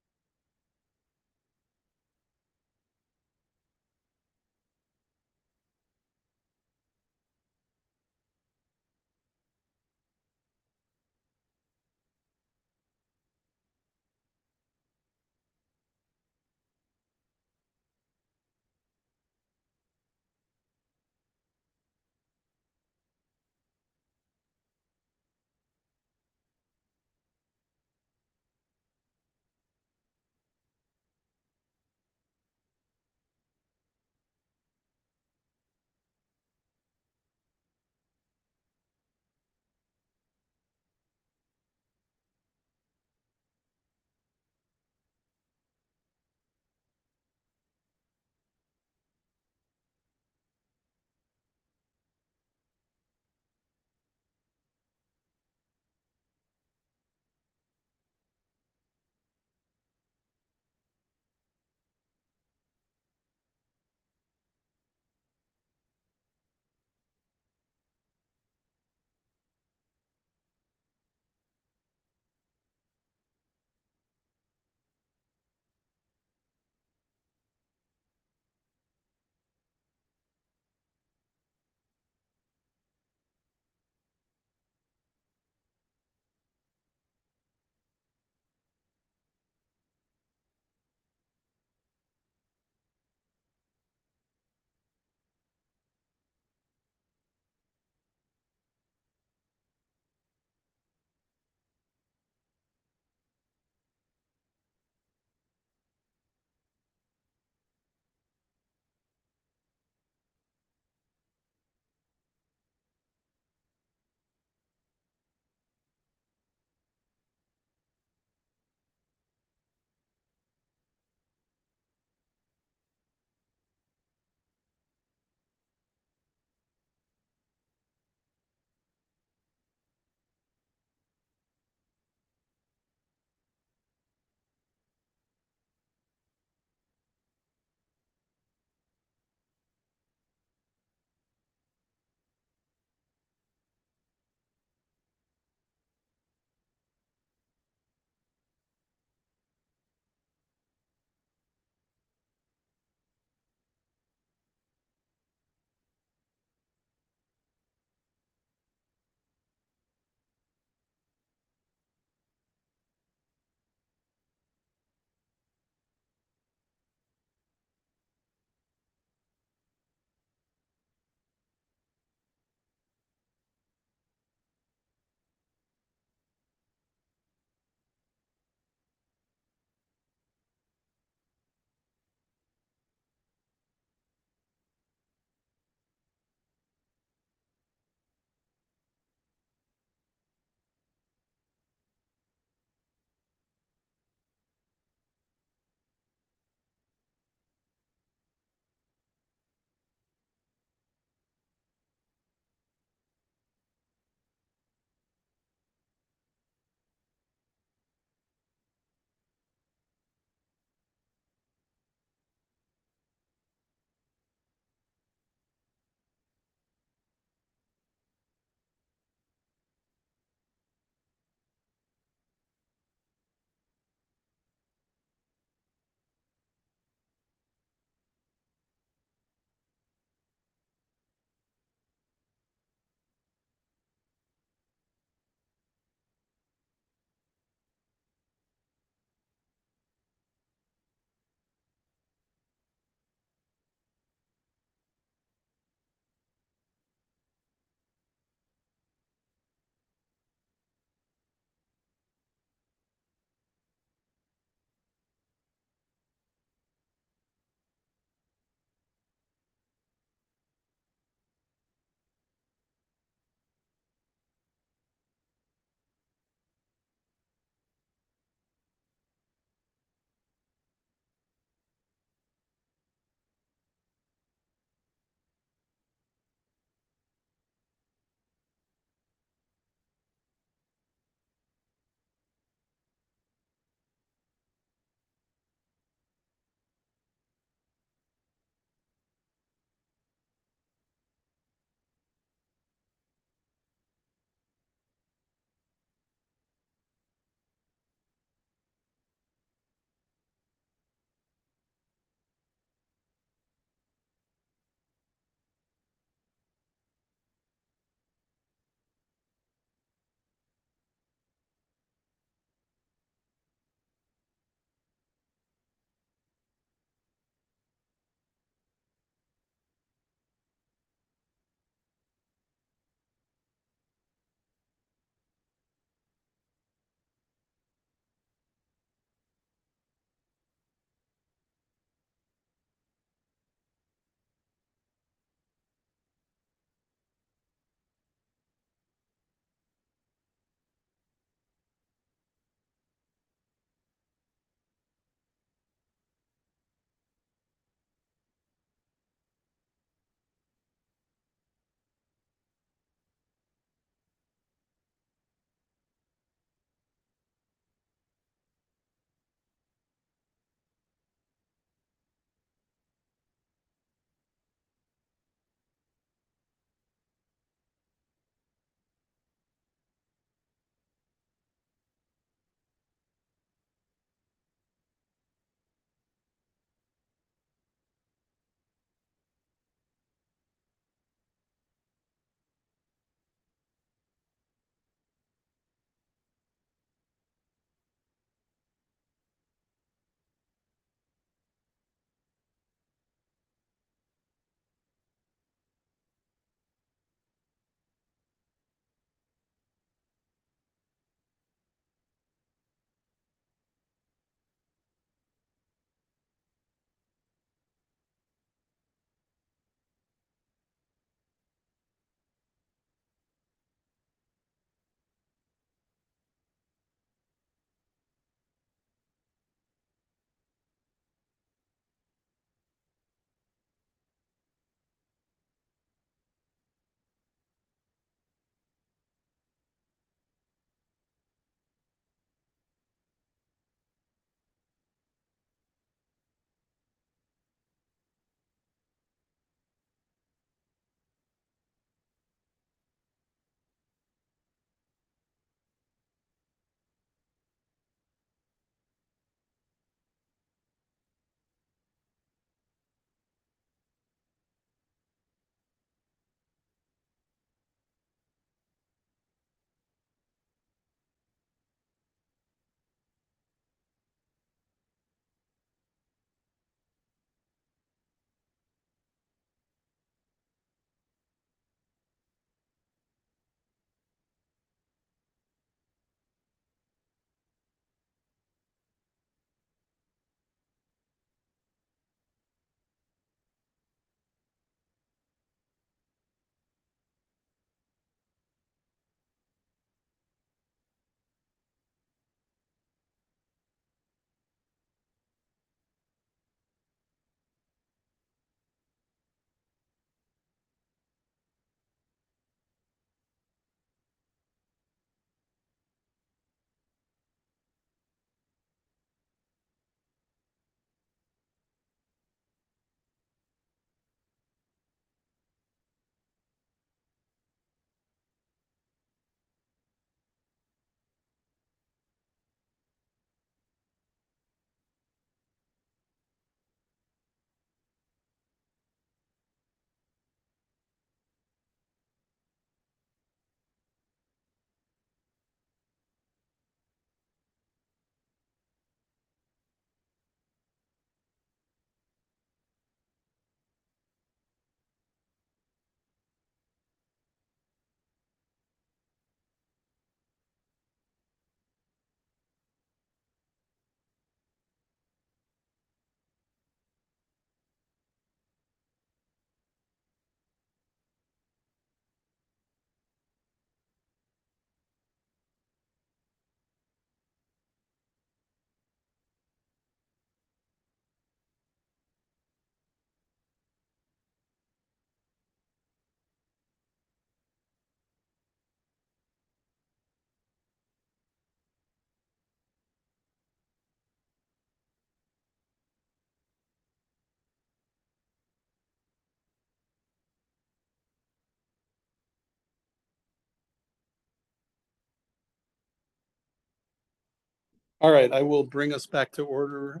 All right, I will bring us back to order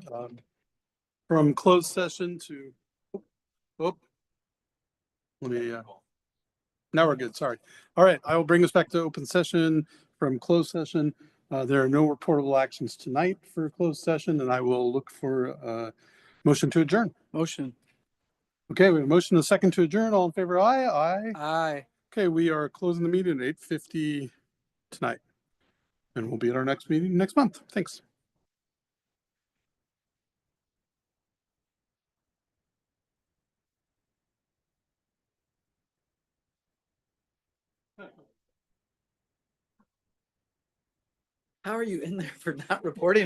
from closed session to, oh, let me, now we're good, sorry. All right, I will bring us back to open session from closed session. There are no reportable actions tonight for closed session, and I will look for a motion to adjourn. Motion. Okay, we have a motion and a second to adjourn. All in favor, aye, aye. Aye. Okay, we are closing the meeting at 8:50 tonight. And we'll be at our next meeting next month. Thanks. How are you in there for not reporting?